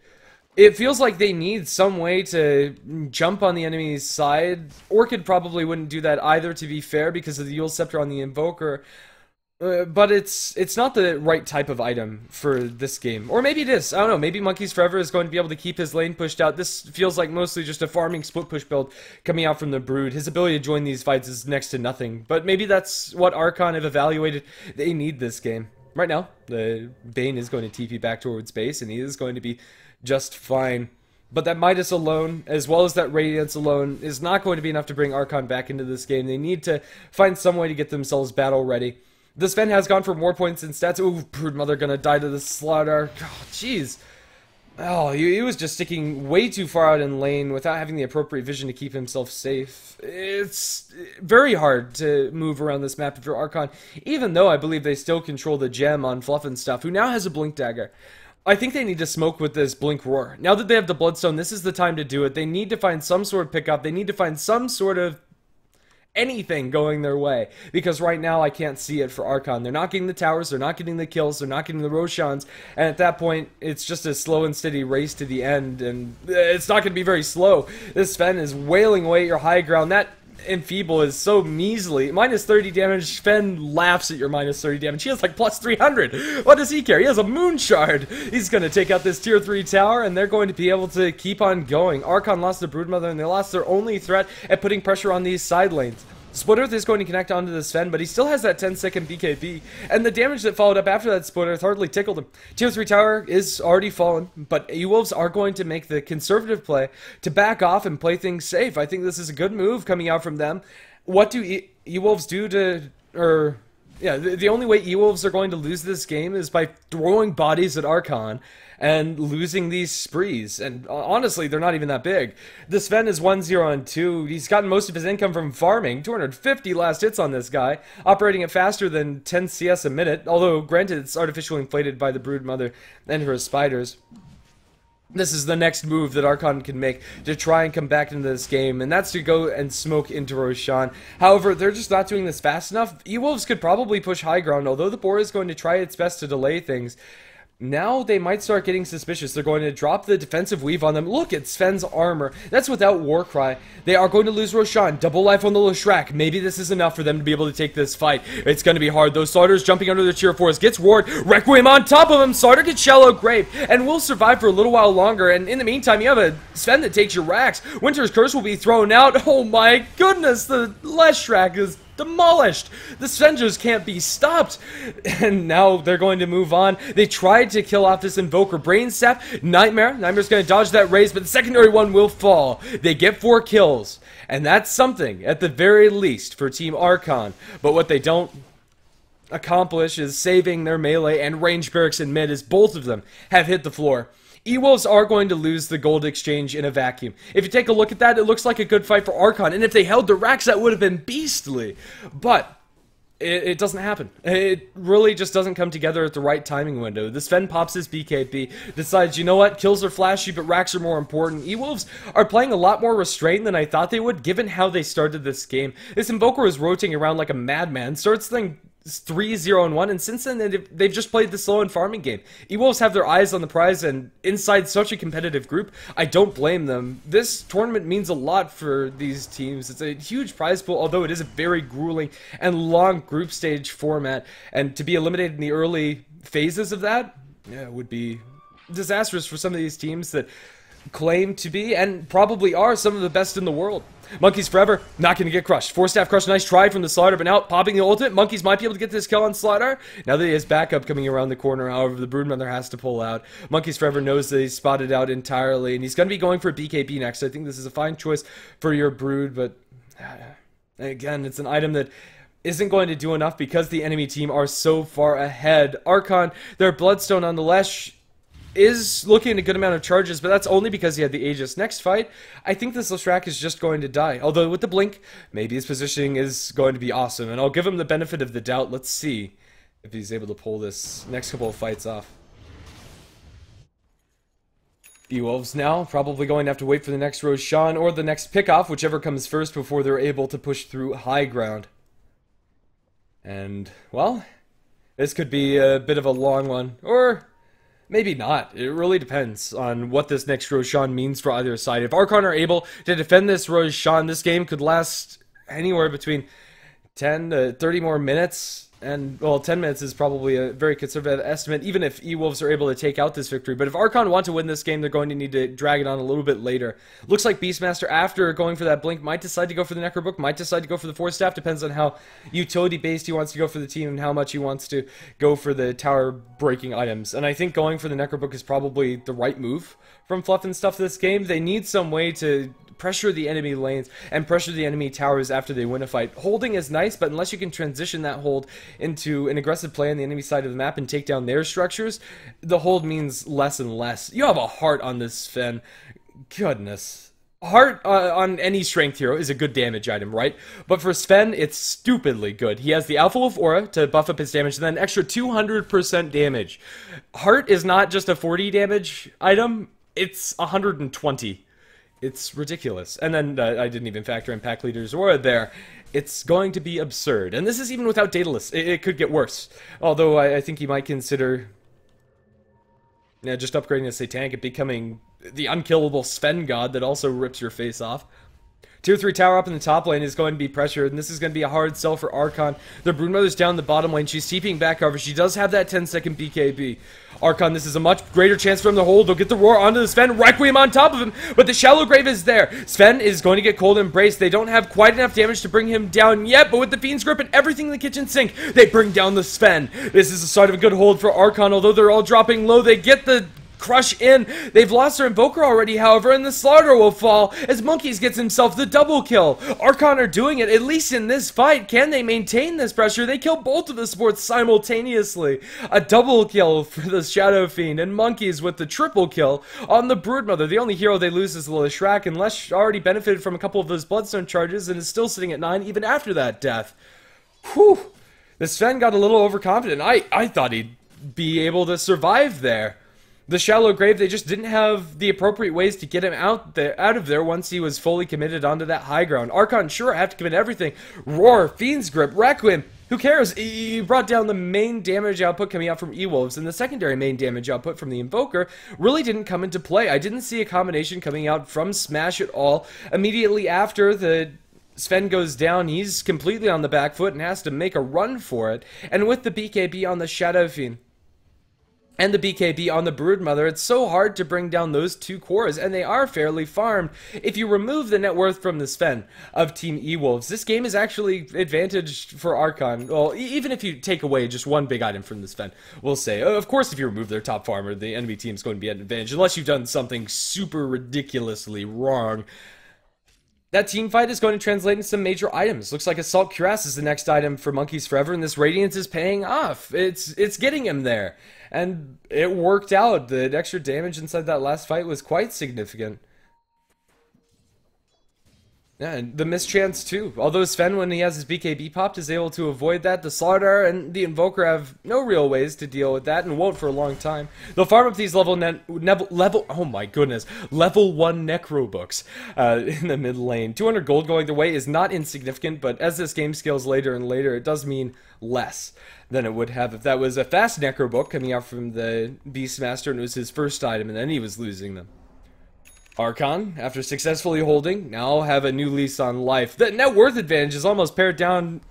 It feels like they need some way to jump on the enemy's side. Orchid probably wouldn't do that either, to be fair, because of the Yule Scepter on the Invoker. But it's not the right type of item for this game. Or maybe it is. I don't know. Maybe Monkeys Forever is going to be able to keep his lane pushed out. This feels like mostly just a farming split push build coming out from the Brood. His ability to join these fights is next to nothing. But maybe that's what Archon have evaluated. They need this game. Right now, the Bane is going to TP back towards base, and he is going to be just fine. But that Midas alone, as well as that Radiance alone, is not going to be enough to bring Archon back into this game. They need to find some way to get themselves battle ready. This Sven has gone for more points and stats. Ooh, Broodmother gonna die to the slaughter. Oh, jeez. Oh, he was just sticking way too far out in lane without having the appropriate vision to keep himself safe. It's very hard to move around this map if you're Archon, even though I believe they still control the gem on Fluff and stuff, who now has a Blink Dagger. I think they need to smoke with this Blink Roar. Now that they have the Bloodstone, this is the time to do it. They need to find some sort of pickup. They need to find some sort of anything going their way, because right now I can't see it for Archon. They're not getting the towers, they're not getting the kills, they're not getting the Roshans, and at that point it's just a slow and steady race to the end, and it's not going to be very slow. This Sven is wailing away at your high ground. That Enfeeble is so measly. Minus 30 damage. Sven laughs at your minus 30 damage. He has like plus 300. What does he care? He has a Moon Shard. He's going to take out this tier 3 tower, and they're going to be able to keep on going. Archon lost the Broodmother, and they lost their only threat at putting pressure on these side lanes. Split Earth is going to connect onto the Sven, but he still has that 10-second BKB, and the damage that followed up after that Split Earth hardly tickled him. Tier 3 tower is already fallen, but E-Wolves are going to make the conservative play to back off and play things safe. I think this is a good move coming out from them. What do E-Wolves do to... Yeah, the only way E-Wolves are going to lose this game is by throwing bodies at Archon and losing these sprees. And honestly, they're not even that big. The Sven is 1-0-2. He's gotten most of his income from farming. 250 last hits on this guy, operating at faster than 10 CS a minute. Although, granted, it's artificially inflated by the Broodmother and her spiders. This is the next move that Archon can make to try and come back into this game, and that's to go and smoke into Roshan. However, they're just not doing this fast enough. E-Wolves could probably push high ground, although the boar is going to try its best to delay things. Now they might start getting suspicious. They're going to drop the defensive weave on them. Look at Sven's armor. That's without Warcry. They are going to lose Roshan. Double life on the Leshrac. Maybe this is enough for them to be able to take this fight. It's going to be hard. Those Slaughters jumping under the tier 4s. Gets Ward. Requiem on top of him. Slaughter gets Shallow Grave. And will survive for a little while longer. And in the meantime, you have a Sven that takes your racks. Winter's Curse will be thrown out. Oh my goodness. The Leshrac is demolished. The Svengers can't be stopped. And now they're going to move on. They tried to kill off this Invoker. Brain Sap. Nightmare's going to dodge that raise, but the secondary one will fall. They get 4 kills. And that's something, at the very least, for Team Archon. But what they don't accomplish is saving their melee and range barracks in mid, as both of them have hit the floor. E-Wolves are going to lose the gold exchange in a vacuum. If you take a look at that, it looks like a good fight for Archon. And if they held the racks, that would have been beastly. But it doesn't happen. It really just doesn't come together at the right timing window. The Sven pops his BKB, decides, you know what, kills are flashy, but racks are more important. E-Wolves are playing a lot more restrained than I thought they would, given how they started this game. This Invoker is rotating around like a madman, starts thing 3-0-1, and since then they've just played the slow and farming game. E-Wolves have their eyes on the prize, and inside such a competitive group, I don't blame them. This tournament means a lot for these teams. It's a huge prize pool, although it is a very grueling and long group stage format, and to be eliminated in the early phases of that, yeah, would be disastrous for some of these teams that claim to be, and probably are, some of the best in the world. Monkeys Forever, not going to get crushed. 4-staff crush, nice try from the Slaughter, but now popping the ultimate. Monkeys might be able to get this kill on Slaughter. Now that he has backup coming around the corner, however, the Broodmother has to pull out. Monkeys Forever knows that he's spotted out entirely, and he's going to be going for BKB next. I think this is a fine choice for your Brood, but again, it's an item that isn't going to do enough because the enemy team are so far ahead. Archon, their Bloodstone on the Lesh is looking at a good amount of charges, but that's only because he had the Aegis. Next fight, I think this Leshrac is just going to die. Although with the Blink, maybe his positioning is going to be awesome, and I'll give him the benefit of the doubt. Let's see if he's able to pull this next couple of fights off. E-Wolves now probably going to have to wait for the next Roshan or the next pickoff, whichever comes first before they're able to push through high ground. And, well, this could be a bit of a long one, or maybe not. It really depends on what this next Roshan means for either side. If Archon are able to defend this Roshan, this game could last anywhere between 10 to 30 more minutes. And, well, 10 minutes is probably a very conservative estimate, even if E-Wolves are able to take out this victory. But if Archon want to win this game, they're going to need to drag it on a little bit later. Looks like Beastmaster, after going for that blink, might decide to go for the Necrobook, might decide to go for the Force Staff. Depends on how utility-based he wants to go for the team and how much he wants to go for the tower-breaking items. And I think going for the Necrobook is probably the right move from Fluff and Stuff this game. They need some way to pressure the enemy lanes and pressure the enemy towers after they win a fight. Holding is nice, but unless you can transition that hold into an aggressive play on the enemy side of the map and take down their structures, the hold means less and less. You have a heart on this Sven. Goodness. Heart on any strength hero is a good damage item, right? But for Sven, it's stupidly good. He has the Alpha Wolf Aura to buff up his damage, and then an extra 200% damage. Heart is not just a 40 damage item, it's 120. It's ridiculous. And then I didn't even factor in Pack Leader's Aura there. It's going to be absurd. And this is even without Daedalus. It could get worse. Although I think he might consider just upgrading his Satanic and becoming the unkillable Sven god that also rips your face off. Tier 3 tower up in the top lane is going to be pressured, and this is going to be a hard sell for Archon. The Broodmother's down the bottom lane. She's TPing back, however. She does have that 10-second BKB. Archon, this is a much greater chance for him to hold. They'll get the roar onto the Sven. Requiem on top of him, but the Shallow Grave is there. Sven is going to get cold embraced. They don't have quite enough damage to bring him down yet, but with the Fiend's Grip and everything in the kitchen sink, they bring down the Sven. This is the start of a good hold for Archon. Although they're all dropping low, they get the crush in. They've lost their Invoker already, however, and the Slaughter will fall as Monkeys gets himself the double kill. Archon are doing it, at least in this fight. Can they maintain this pressure? They kill both of the supports simultaneously. A double kill for the Shadow Fiend, and Monkeys with the triple kill on the Broodmother. The only hero they lose is the Leshrac, and Lesh already benefited from a couple of those Bloodstone charges and is still sitting at 9 even after that death. Whew. The Sven got a little overconfident. I thought he'd be able to survive there. The Shallow Grave, they just didn't have the appropriate ways to get him out of there once he was fully committed onto that high ground. Archon, sure, have to commit everything. Roar, Fiend's Grip, Requiem, who cares? He brought down the main damage output coming out from E-Wolves, and the secondary main damage output from the Invoker really didn't come into play. I didn't see a combination coming out from Smash at all. Immediately after the Sven goes down, he's completely on the back foot and has to make a run for it. And with the BKB on the Shadow Fiend and the BKB on the Broodmother, it's so hard to bring down those two cores, and they are fairly farmed. If you remove the net worth from the Sven of Team E-Wolves, this game is actually advantaged for Archon. Well, even if you take away just one big item from the Sven, we'll say. Of course, if you remove their top farmer, the enemy team is going to be at an advantage, unless you've done something super ridiculously wrong. That team fight is going to translate into some major items. Looks like Assault Cuirass is the next item for Monkeys Forever, and this Radiance is paying off. It's getting him there. And it worked out. The extra damage inside that last fight was quite significant. Yeah, and the mischance too. Although Sven, when he has his BKB popped, is able to avoid that. The Slaughter and the Invoker have no real ways to deal with that, and won't for a long time. They'll farm up these level 1 Necro books in the mid lane. 200 gold going their way is not insignificant, but as this game scales later and later, it does mean less than it would have if that was a fast Necro book coming out from the Beastmaster and it was his first item, and then he was losing them. Archon, after successfully holding, now have a new lease on life. The net worth advantage is almost pared down,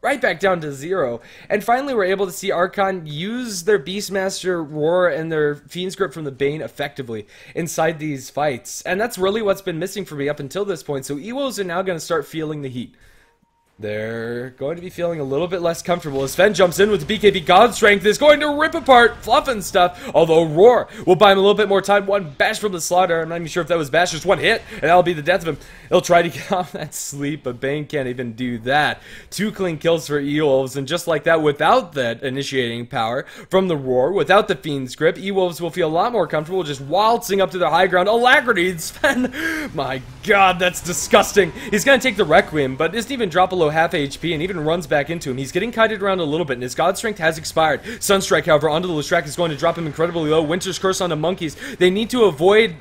right back down to 0. And finally, we're able to see Archon use their Beastmaster Roar and their Fiend's Grip from the Bane effectively inside these fights. And that's really what's been missing for me up until this point. So Ewos are now going to start feeling the heat. They're going to be feeling a little bit less comfortable as Sven jumps in with the BKB God Strength is going to rip apart Fluff and Stuff, although Roar will buy him a little bit more time. One bash from the Slaughter. I'm not even sure if that was bash, just one hit, and that'll be the death of him. He'll try to get off that sleep, but Bane can't even do that. 2 clean kills for E-Wolves, and just like that, without that initiating power from the Roar, without the Fiend's Grip, E-Wolves will feel a lot more comfortable just waltzing up to their high ground. Alacrity, Sven! My god, that's disgusting. He's going to take the Requiem, but doesn't even drop below half HP and even runs back into him. He's getting kited around a little bit, and his God Strength has expired. Sunstrike, however, onto the Leshrac is going to drop him incredibly low. Winter's Curse onto Monkeys. They need to avoid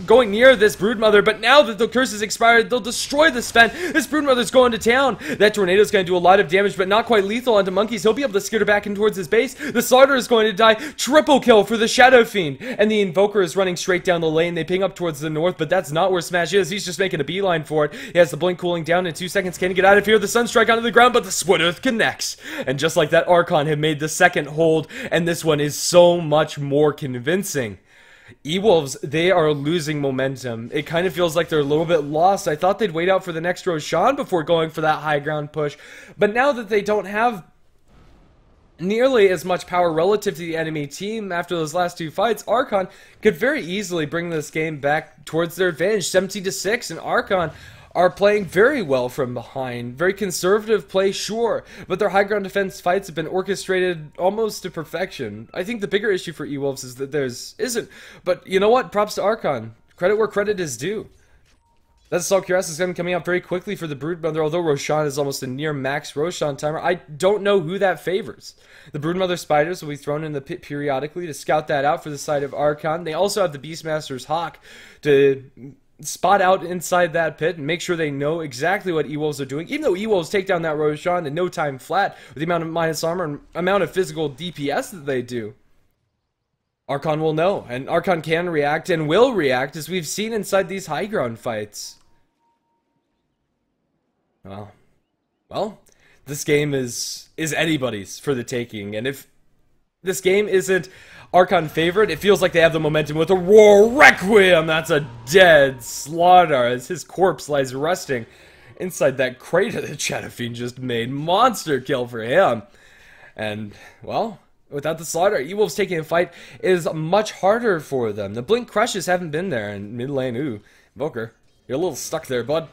going near this Broodmother, but now that the curse is expired, they'll destroy the Sven. This Broodmother's going to town. That Tornado's going to do a lot of damage, but not quite lethal onto Monkeys. He'll be able to skitter back in towards his base. The Slaughter is going to die. Triple kill for the Shadow Fiend. And the Invoker is running straight down the lane. They ping up towards the north, but that's not where Smash is. He's just making a beeline for it. He has the blink cooling down in 2 seconds. Can he get out of here? The Sunstrike onto the ground, but the Split Earth connects. And just like that, Archon had made the second hold, and this one is so much more convincing. E-Wolves, they are losing momentum. It kind of feels like they're a little bit lost. I thought they'd wait out for the next Roshan before going for that high ground push. But now that they don't have nearly as much power relative to the enemy team after those last 2 fights, Archon could very easily bring this game back towards their advantage. 17-6, and Archon are playing very well from behind. Very conservative play, sure, but their high ground defense fights have been orchestrated almost to perfection. I think the bigger issue for E-Wolves is that theirs isn't. But you know what? Props to Archon. Credit where credit is due. That Assault Cuirass is going to be coming out very quickly for the Broodmother, although Roshan is almost a near max Roshan timer. I don't know who that favors. The Broodmother Spiders will be thrown in the pit periodically to scout that out for the side of Archon. They also have the Beastmaster's Hawk to spot out inside that pit and make sure they know exactly what E-Wolves are doing. Even though E-Wolves take down that Roshan in no time flat with the amount of minus armor and amount of physical DPS that they do, Archon will know, and Archon can react and will react, as we've seen inside these high ground fights. Well, this game is anybody's for the taking, and if this game isn't Archon favorite, it feels like they have the momentum with a Roar Requiem. That's a dead Slaughter as his corpse lies rusting inside that crater that Shadow Fiend just made. Monster kill for him. And, well, without the Slaughter, E-Wolves taking a fight is much harder for them. The Blink Crushes haven't been there in mid lane. Ooh, Invoker, you're a little stuck there, bud.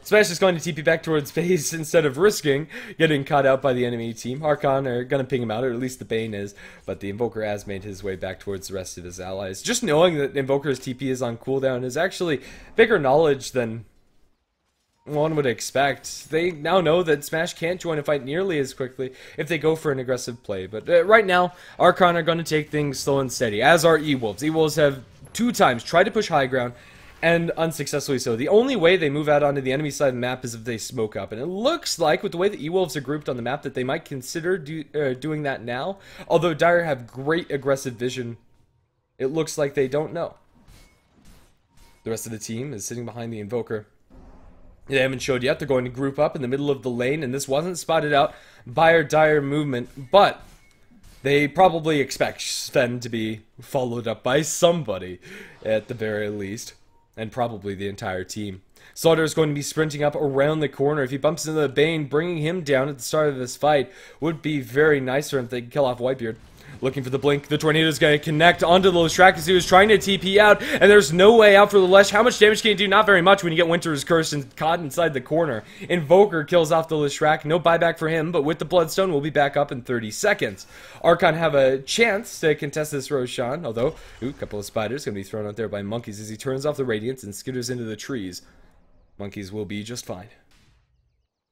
Smash is going to TP back towards base instead of risking getting caught out by the enemy team. Archon are going to ping him out, or at least the Bane is, but the Invoker has made his way back towards the rest of his allies. Just knowing that Invoker's TP is on cooldown is actually bigger knowledge than one would expect. They now know that Smash can't join a fight nearly as quickly if they go for an aggressive play, but right now, Archon are going to take things slow and steady, as are E-Wolves. E-Wolves have 2 times tried to push high ground, and unsuccessfully so. The only way they move out onto the enemy side of the map is if they smoke up. And it looks like, with the way the E-Wolves are grouped on the map, that they might consider doing that now. Although Dire have great aggressive vision, it looks like they don't know. The rest of the team is sitting behind the Invoker. They haven't showed yet. They're going to group up in the middle of the lane, and this wasn't spotted out by our Dire movement, but they probably expect Sven to be followed up by somebody, at the very least. And probably the entire team. Slaughter is going to be sprinting up around the corner. If he bumps into the Bane, bringing him down at the start of this fight would be very nice for him if they can kill off Whitebeard. Looking for the blink. The Tornado is going to connect onto the Leshrac as he was trying to TP out, and there's no way out for the Lesh. How much damage can he do? Not very much when you get Winter's Curse and caught inside the corner. Invoker kills off the Leshrac. No buyback for him, but with the Bloodstone, we'll be back up in 30 seconds. Archon have a chance to contest this Roshan, although, a couple of spiders going to be thrown out there by Monkeys as he turns off the Radiance and skitters into the trees. Monkeys will be just fine.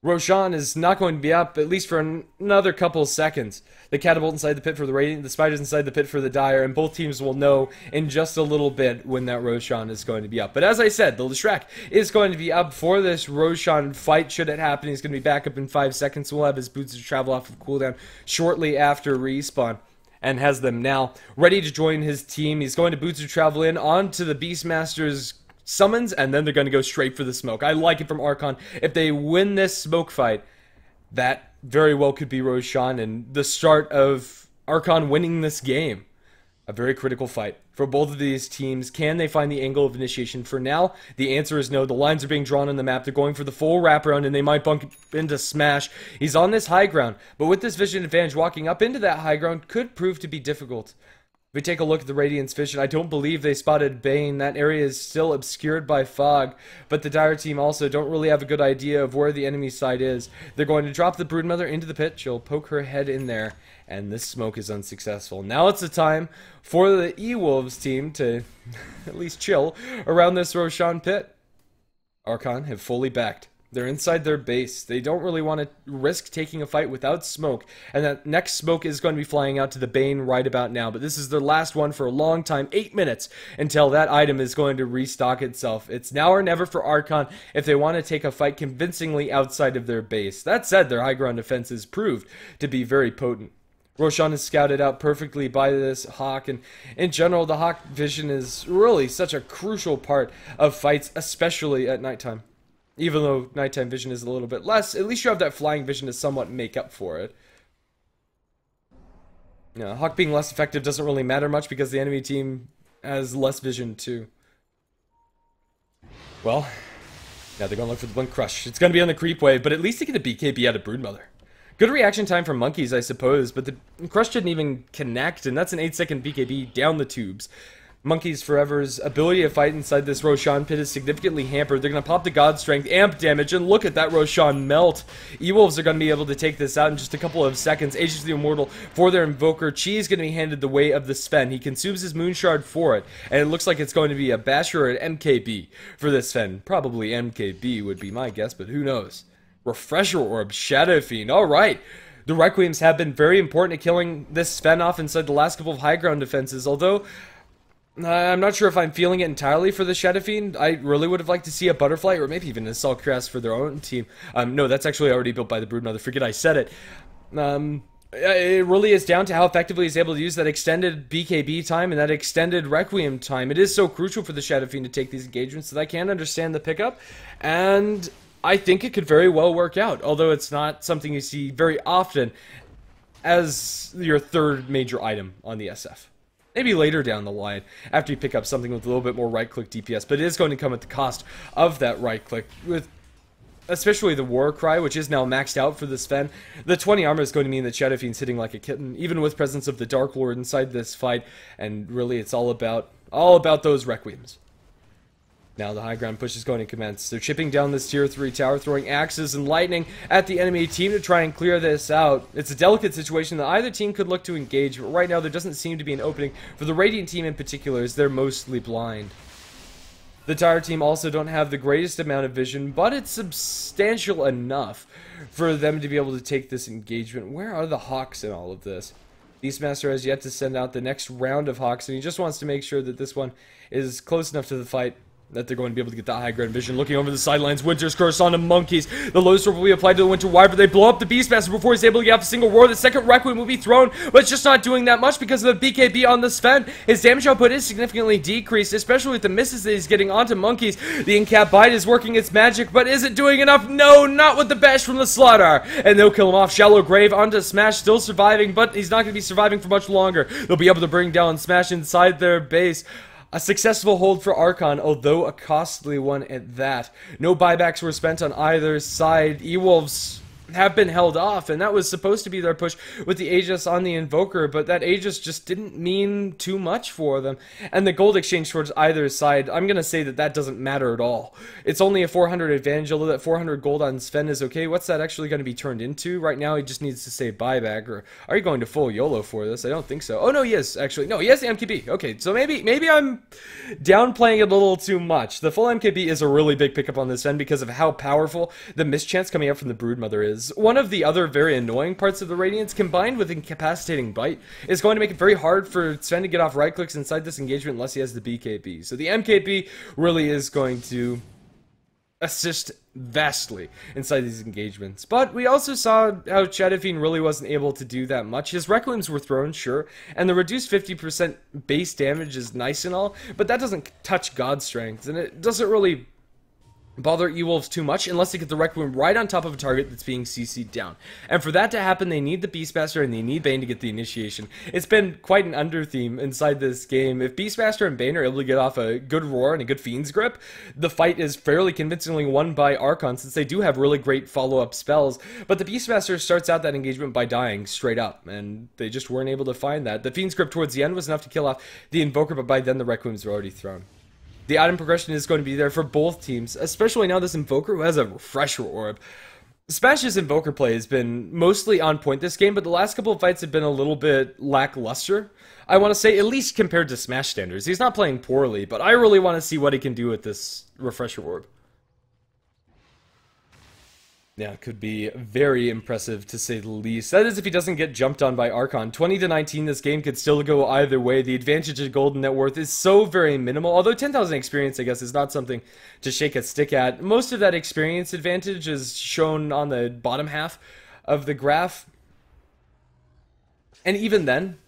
Roshan is not going to be up, at least for another couple seconds. The Catapult inside the pit for the Radiant, the Spiders inside the pit for the Dire, and both teams will know in just a little bit when that Roshan is going to be up. But as I said, the Leshrac is going to be up for this Roshan fight. Should it happen, he's going to be back up in 5 seconds. We'll have his boots to travel off of cooldown shortly after respawn. And has them now ready to join his team. He's going to boots to travel in onto the Beastmaster's summons, and then they're going to go straight for the smoke. I like it from Archon. If they win this smoke fight, that very well could be Roshan and the start of Archon winning this game. A very critical fight for both of these teams. Can they find the angle of initiation? For now, the answer is no. The lines are being drawn on the map. They're going for the full wraparound, and they might bump into Smash. He's on this high ground, but with this vision advantage, walking up into that high ground could prove to be difficult. If we take a look at the Radiant's vision, I don't believe they spotted Bane. That area is still obscured by fog, but the Dire team also don't really have a good idea of where the enemy side is. They're going to drop the Broodmother into the pit. She'll poke her head in there, and this smoke is unsuccessful. Now it's the time for the E-Wolves team to at least chill around this Roshan pit. Archon have fully backed They're inside their base. They don't really want to risk taking a fight without smoke. And that next smoke is going to be flying out to the Bane right about now. But this is their last one for a long time. 8 minutes until that item is going to restock itself. It's now or never for Archon if they want to take a fight convincingly outside of their base. That said, their high ground defenses proved to be very potent. Roshan is scouted out perfectly by this Hawk, and in general, the Hawk vision is really such a crucial part of fights, especially at nighttime. Even though nighttime vision is a little bit less, at least you have that flying vision to somewhat make up for it. Yeah, Hawk being less effective doesn't really matter much because the enemy team has less vision too. Well, now they're going to look for the Blink Crush. It's going to be on the creep wave, but at least they get a BKB out of Broodmother. Good reaction time for Monkeys, I suppose, but the Crush didn't even connect, and that's an 8-second BKB down the tubes. Monkeys Forever's ability to fight inside this Roshan pit is significantly hampered. They're going to pop the God Strength, amp damage, and look at that Roshan melt. E-Wolves are going to be able to take this out in just a couple of seconds. Aegis the Immortal for their Invoker. Chi is going to be handed the way of the Sven. He consumes his Moon Shard for it, and it looks like it's going to be a Basher or an MKB for this Sven. Probably MKB would be my guess, but who knows. Refresher Orb, Shadow Fiend, alright. The Requiems have been very important at killing this Sven off inside the last couple of high ground defenses, although I'm not sure if I'm feeling it entirely for the Shadow Fiend. I really would have liked to see a Butterfly or maybe even a Assault Crest for their own team. No, that's actually already built by the Broodmother. Forget I said it. It really is down to how effectively he's able to use that extended BKB time and that extended Requiem time. It is so crucial for the Shadow Fiend to take these engagements that I can understand the pickup, and I think it could very well work out, although it's not something you see very often as your third major item on the SF. Maybe later down the line, after you pick up something with a little bit more right-click DPS, but it is going to come at the cost of that right-click, with especially the War Cry, which is now maxed out for the Sven. The 20 armor is going to mean that Shadow Fiend's hitting like a kitten, even with presence of the Dark Lord inside this fight, and really it's all about those Requiems. Now the high ground push is going to commence. They're chipping down this tier 3 tower, throwing axes and lightning at the enemy team to try and clear this out. It's a delicate situation that either team could look to engage, but right now there doesn't seem to be an opening for the Radiant team in particular, as they're mostly blind. The Tire team also don't have the greatest amount of vision, but it's substantial enough for them to be able to take this engagement. Where are the Hawks in all of this? Beastmaster has yet to send out the next round of Hawks, and he just wants to make sure that this one is close enough to the fight that they're going to be able to get that high ground vision. Looking over the sidelines, Winter's Curse on the Monkeys. The low sword will be applied to the Winter Wyvern. They blow up the Beastmaster before he's able to get off a single roar. The second Requiem will be thrown, but it's just not doing that much because of the BKB on the Sven. His damage output is significantly decreased, especially with the misses that he's getting onto Monkeys. The Incap Bite is working its magic, but is it doing enough? No, not with the Bash from the Slaughter. And they'll kill him off. Shallow Grave onto Smash, still surviving, but he's not going to be surviving for much longer. They'll be able to bring down Smash inside their base. A successful hold for Archon, although a costly one at that. No buybacks were spent on either side. E-Wolves have been held off, and that was supposed to be their push with the Aegis on the Invoker, but that Aegis just didn't mean too much for them. And the gold exchange towards either side, I'm going to say that that doesn't matter at all. It's only a 400 advantage, although that 400 gold on Sven is okay. What's that actually going to be turned into? Right now, he just needs to say buyback, or are you going to full YOLO for this? I don't think so. Oh, no, he is, actually. No, he has the MKB. Okay, so maybe I'm downplaying it a little too much. The full MKB is a really big pickup on this Sven because of how powerful the mischance coming up from the Broodmother is. One of the other very annoying parts of the Radiance, combined with Incapacitating Bite, is going to make it very hard for Sven to get off right clicks inside this engagement unless he has the BKB. So the MKB really is going to assist vastly inside these engagements. But we also saw how Shadow Fiend really wasn't able to do that much. His Requiems were thrown, sure, and the reduced 50% base damage is nice and all, but that doesn't touch God Strength, and it doesn't really bother E-Wolves too much unless they get the Requiem right on top of a target that's being CC'd down. And for that to happen, they need the Beastmaster and they need Bane to get the initiation. It's been quite an under theme inside this game. If Beastmaster and Bane are able to get off a good roar and a good Fiend's Grip, the fight is fairly convincingly won by Archon, since they do have really great follow-up spells. But the Beastmaster starts out that engagement by dying straight up, and they just weren't able to find that. The Fiend's Grip towards the end was enough to kill off the Invoker, but by then the Requiems were already thrown. The item progression is going to be there for both teams, especially now this Invoker who has a Refresher Orb. Smash's Invoker play has been mostly on point this game, but the last couple of fights have been a little bit lackluster. I want to say, at least compared to Smash standards. He's not playing poorly, but I really want to see what he can do with this Refresher Orb. Yeah, could be very impressive to say the least. That is if he doesn't get jumped on by Archon. 20-19, this game could still go either way. The advantage of golden net worth is so very minimal. Although 10,000 experience, I guess, is not something to shake a stick at. Most of that experience advantage is shown on the bottom half of the graph. And even then,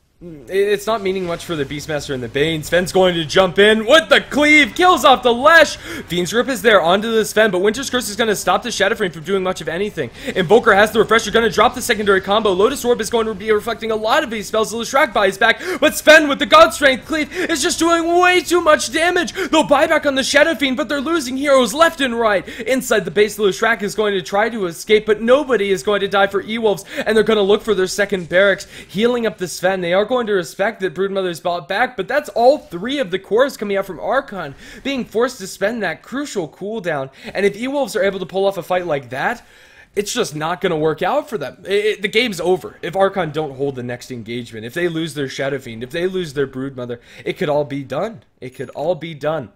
it's not meaning much for the Beastmaster and the Bane. Sven's going to jump in with the cleave, kills off the Lesh. Fiend's Grip is there onto the Sven, but Winter's Curse is going to stop the Shadow Frame from doing much of anything. Invoker has the Refresher, going to drop the secondary combo. Lotus Orb is going to be reflecting a lot of these spells. Leshrac buys back, but Sven with the God Strength cleave is just doing way too much damage. They'll buy back on the Shadow Fiend, but they're losing heroes left and right. Inside the base, Leshrac is going to try to escape, but nobody is going to die for E-Wolves, and they're going to look for their second barracks, healing up the Sven. They are going to respect that Broodmother's bought back, but that's all three of the cores coming out from Archon, being forced to spend that crucial cooldown. And if E-Wolves are able to pull off a fight like that, it's just not going to work out for them. The game's over if Archon don't hold the next engagement. If they lose their Shadow Fiend, if they lose their Broodmother, it could all be done. It could all be done.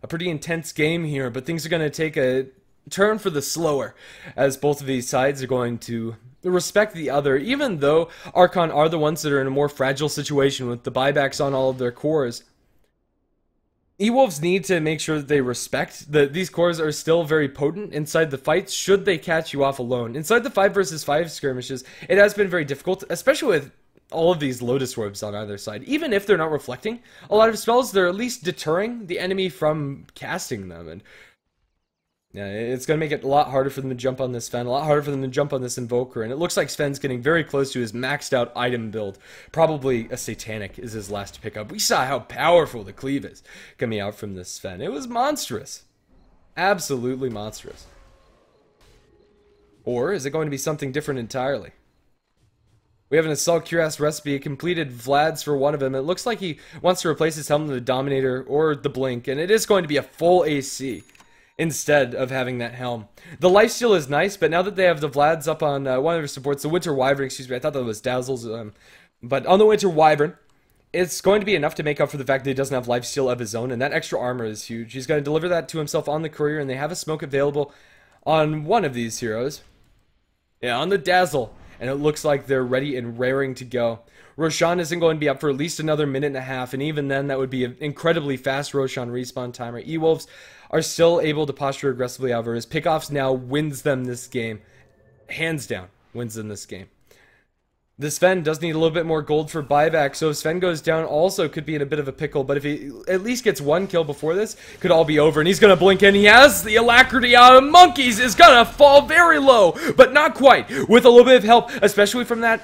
A pretty intense game here, but things are going to take a turn for the slower, as both of these sides are going to respect the other, even though Archon are the ones that are in a more fragile situation with the buybacks on all of their cores. E-Wolves need to make sure that they respect that these cores are still very potent inside the fights should they catch you off alone. Inside the 5 versus 5 skirmishes, it has been very difficult, especially with all of these Lotus Orbs on either side. Even if they're not reflecting a lot of spells, they're at least deterring the enemy from casting them, and yeah, it's going to make it a lot harder for them to jump on this Sven, a lot harder for them to jump on this Invoker, and it looks like Sven's getting very close to his maxed out item build. Probably a Satanic is his last pickup. We saw how powerful the cleave is coming out from this Sven. It was monstrous. Absolutely monstrous. Or is it going to be something different entirely? We have an Assault Cuirass recipe, a completed Vlad's for one of them. It looks like he wants to replace his helmet with the Dominator or the Blink, and it is going to be a full AC instead of having that helm. The lifesteal is nice, but now that they have the Vlads up on one of their supports, the Winter Wyvern, excuse me, I thought that was Dazzle's, but on the Winter Wyvern, it's going to be enough to make up for the fact that he doesn't have lifesteal of his own, and that extra armor is huge. He's going to deliver that to himself on the Courier, and they have a smoke available on one of these heroes. Yeah, on the Dazzle, and it looks like they're ready and raring to go. Roshan isn't going to be up for at least another minute and a half, and even then, that would be an incredibly fast Roshan respawn timer. E-Wolves are still able to posture aggressively, however. His pickoffs now wins them this game. Hands down, wins them this game. The Sven does need a little bit more gold for buyback, so if Sven goes down, also could be in a bit of a pickle, but if he at least gets one kill before this, could all be over, and he's going to blink in. He has the Alacrity out of Monkeys, is going to fall very low, but not quite, with a little bit of help, especially from that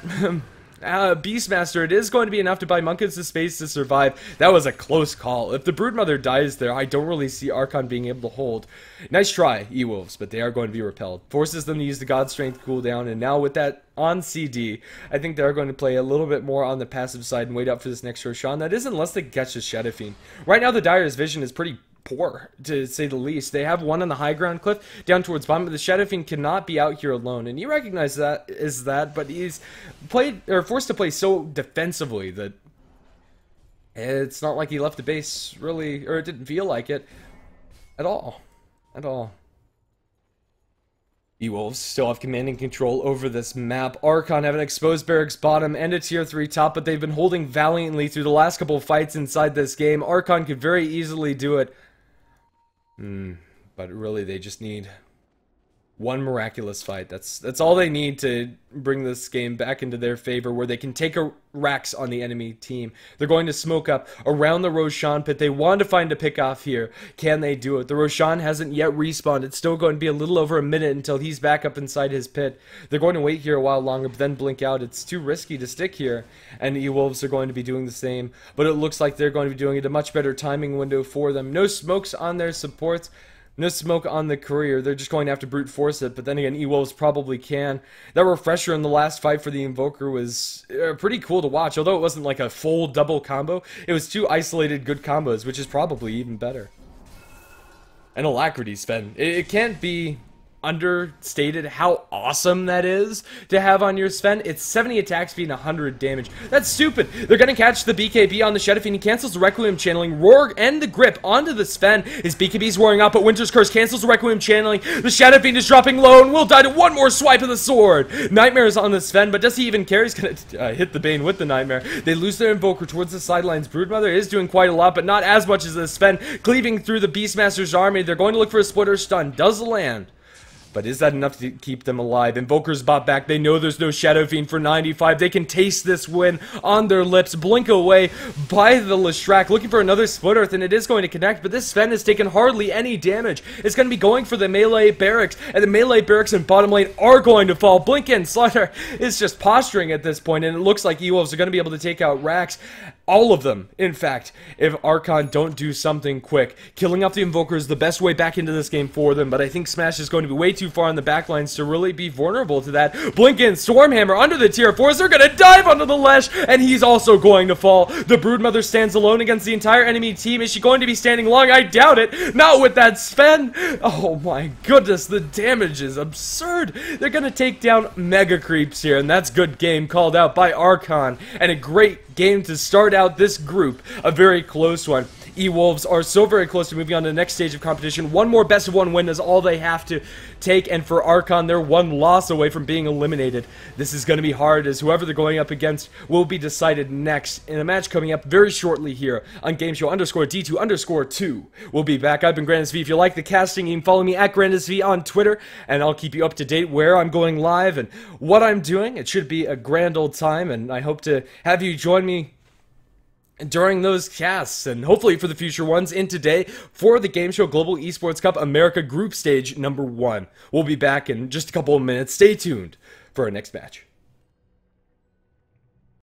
Beastmaster. It is going to be enough to buy Monkeys the space to survive. That was a close call. If the Broodmother dies there, I don't really see Archon being able to hold. Nice try, E-Wolves, but they are going to be repelled. Forces them to use the God Strength cooldown, and now with that on CD, I think they're going to play a little bit more on the passive side and wait up for this next Roshan. That is unless they catch the Shadow Fiend. Right now, the Dyer's vision is pretty poor, to say the least. They have one on the high ground cliff down towards bottom, but the Shadow Fiend cannot be out here alone, and you recognize that is that, but he's played or forced to play so defensively that it's not like he left the base really, or it didn't feel like it at all. E-Wolves still have command and control over this map. Archon have an exposed barracks bottom and a tier 3 top, but they've been holding valiantly through the last couple of fights inside this game. Archon could very easily do it. But really, they just need one miraculous fight. That's all they need to bring this game back into their favor, where they can take a racks on the enemy team. They're going to smoke up around the Roshan pit. They want to find a pick off here. Can they do it? The Roshan hasn't yet respawned. It's still going to be a little over a minute until he's back up inside his pit. They're going to wait here a while longer, but then blink out. It's too risky to stick here, and E-Wolves are going to be doing the same, but it looks like they're going to be doing it a much better timing window for them. No smokes on their supports. No smoke on the Courier. They're just going to have to brute force it, but then again, E-Wolves probably can. That Refresher in the last fight for the Invoker was pretty cool to watch, although it wasn't like a full double combo. It was two isolated good combos, which is probably even better. And Alacrity, Sven. It can't be understated how awesome that is to have on your Sven. It's 70 attack speed and 100 damage. That's stupid. They're going to catch the BKB on the Shadow Fiend. He cancels the Requiem channeling. Roar and the grip onto the Sven. His BKB's wearing out, but Winter's Curse cancels the Requiem channeling. The Shadow Fiend is dropping low and will die to one more swipe of the sword. Nightmare is on the Sven, but does he even care? He's going to hit the Bane with the Nightmare. They lose their Invoker towards the sidelines. Broodmother is doing quite a lot, but not as much as the Sven. Cleaving through the Beastmaster's army. They're going to look for a splitter stun. Does land. But is that enough to keep them alive? Invoker's bot back. They know there's no Shadow Fiend for 95. They can taste this win on their lips. Blink away by the Leshrac. Looking for another Split Earth, and it is going to connect. But this Sven has taken hardly any damage. It's going to be going for the melee barracks. And the melee barracks and bottom lane are going to fall. Blink in. Slaughter is just posturing at this point. And it looks like E-Wolves are going to be able to take out Rax. All of them, in fact, if Archon don't do something quick. Killing off the Invoker is the best way back into this game for them, but I think Smash is going to be way too far on the backlines to really be vulnerable to that. Blink in, Stormhammer under the tier 4s. They're going to dive onto the Lesh, and he's also going to fall. The Broodmother stands alone against the entire enemy team. Is she going to be standing long? I doubt it. Not with that Sven. Oh my goodness, the damage is absurd. They're going to take down Mega Creeps here, and that's good game called out by Archon, and a great game to start out this group, a very close one. E-Wolves are so very close to moving on to the next stage of competition. One more best of one win is all they have to take, and for Archon, they're one loss away from being eliminated. This is going to be hard, as whoever they're going up against will be decided next in a match coming up very shortly here on GameShow_D2_2. We'll be back. I've been GrandisV. If you like the casting, you can follow me at GrandisV on Twitter, and I'll keep you up to date where I'm going live and what I'm doing. It should be a grand old time, and I hope to have you join me during those casts, and hopefully for the future ones in today for the Game Show Global Esports Cup America Group Stage #1. We'll be back in just a couple of minutes. Stay tuned for our next match.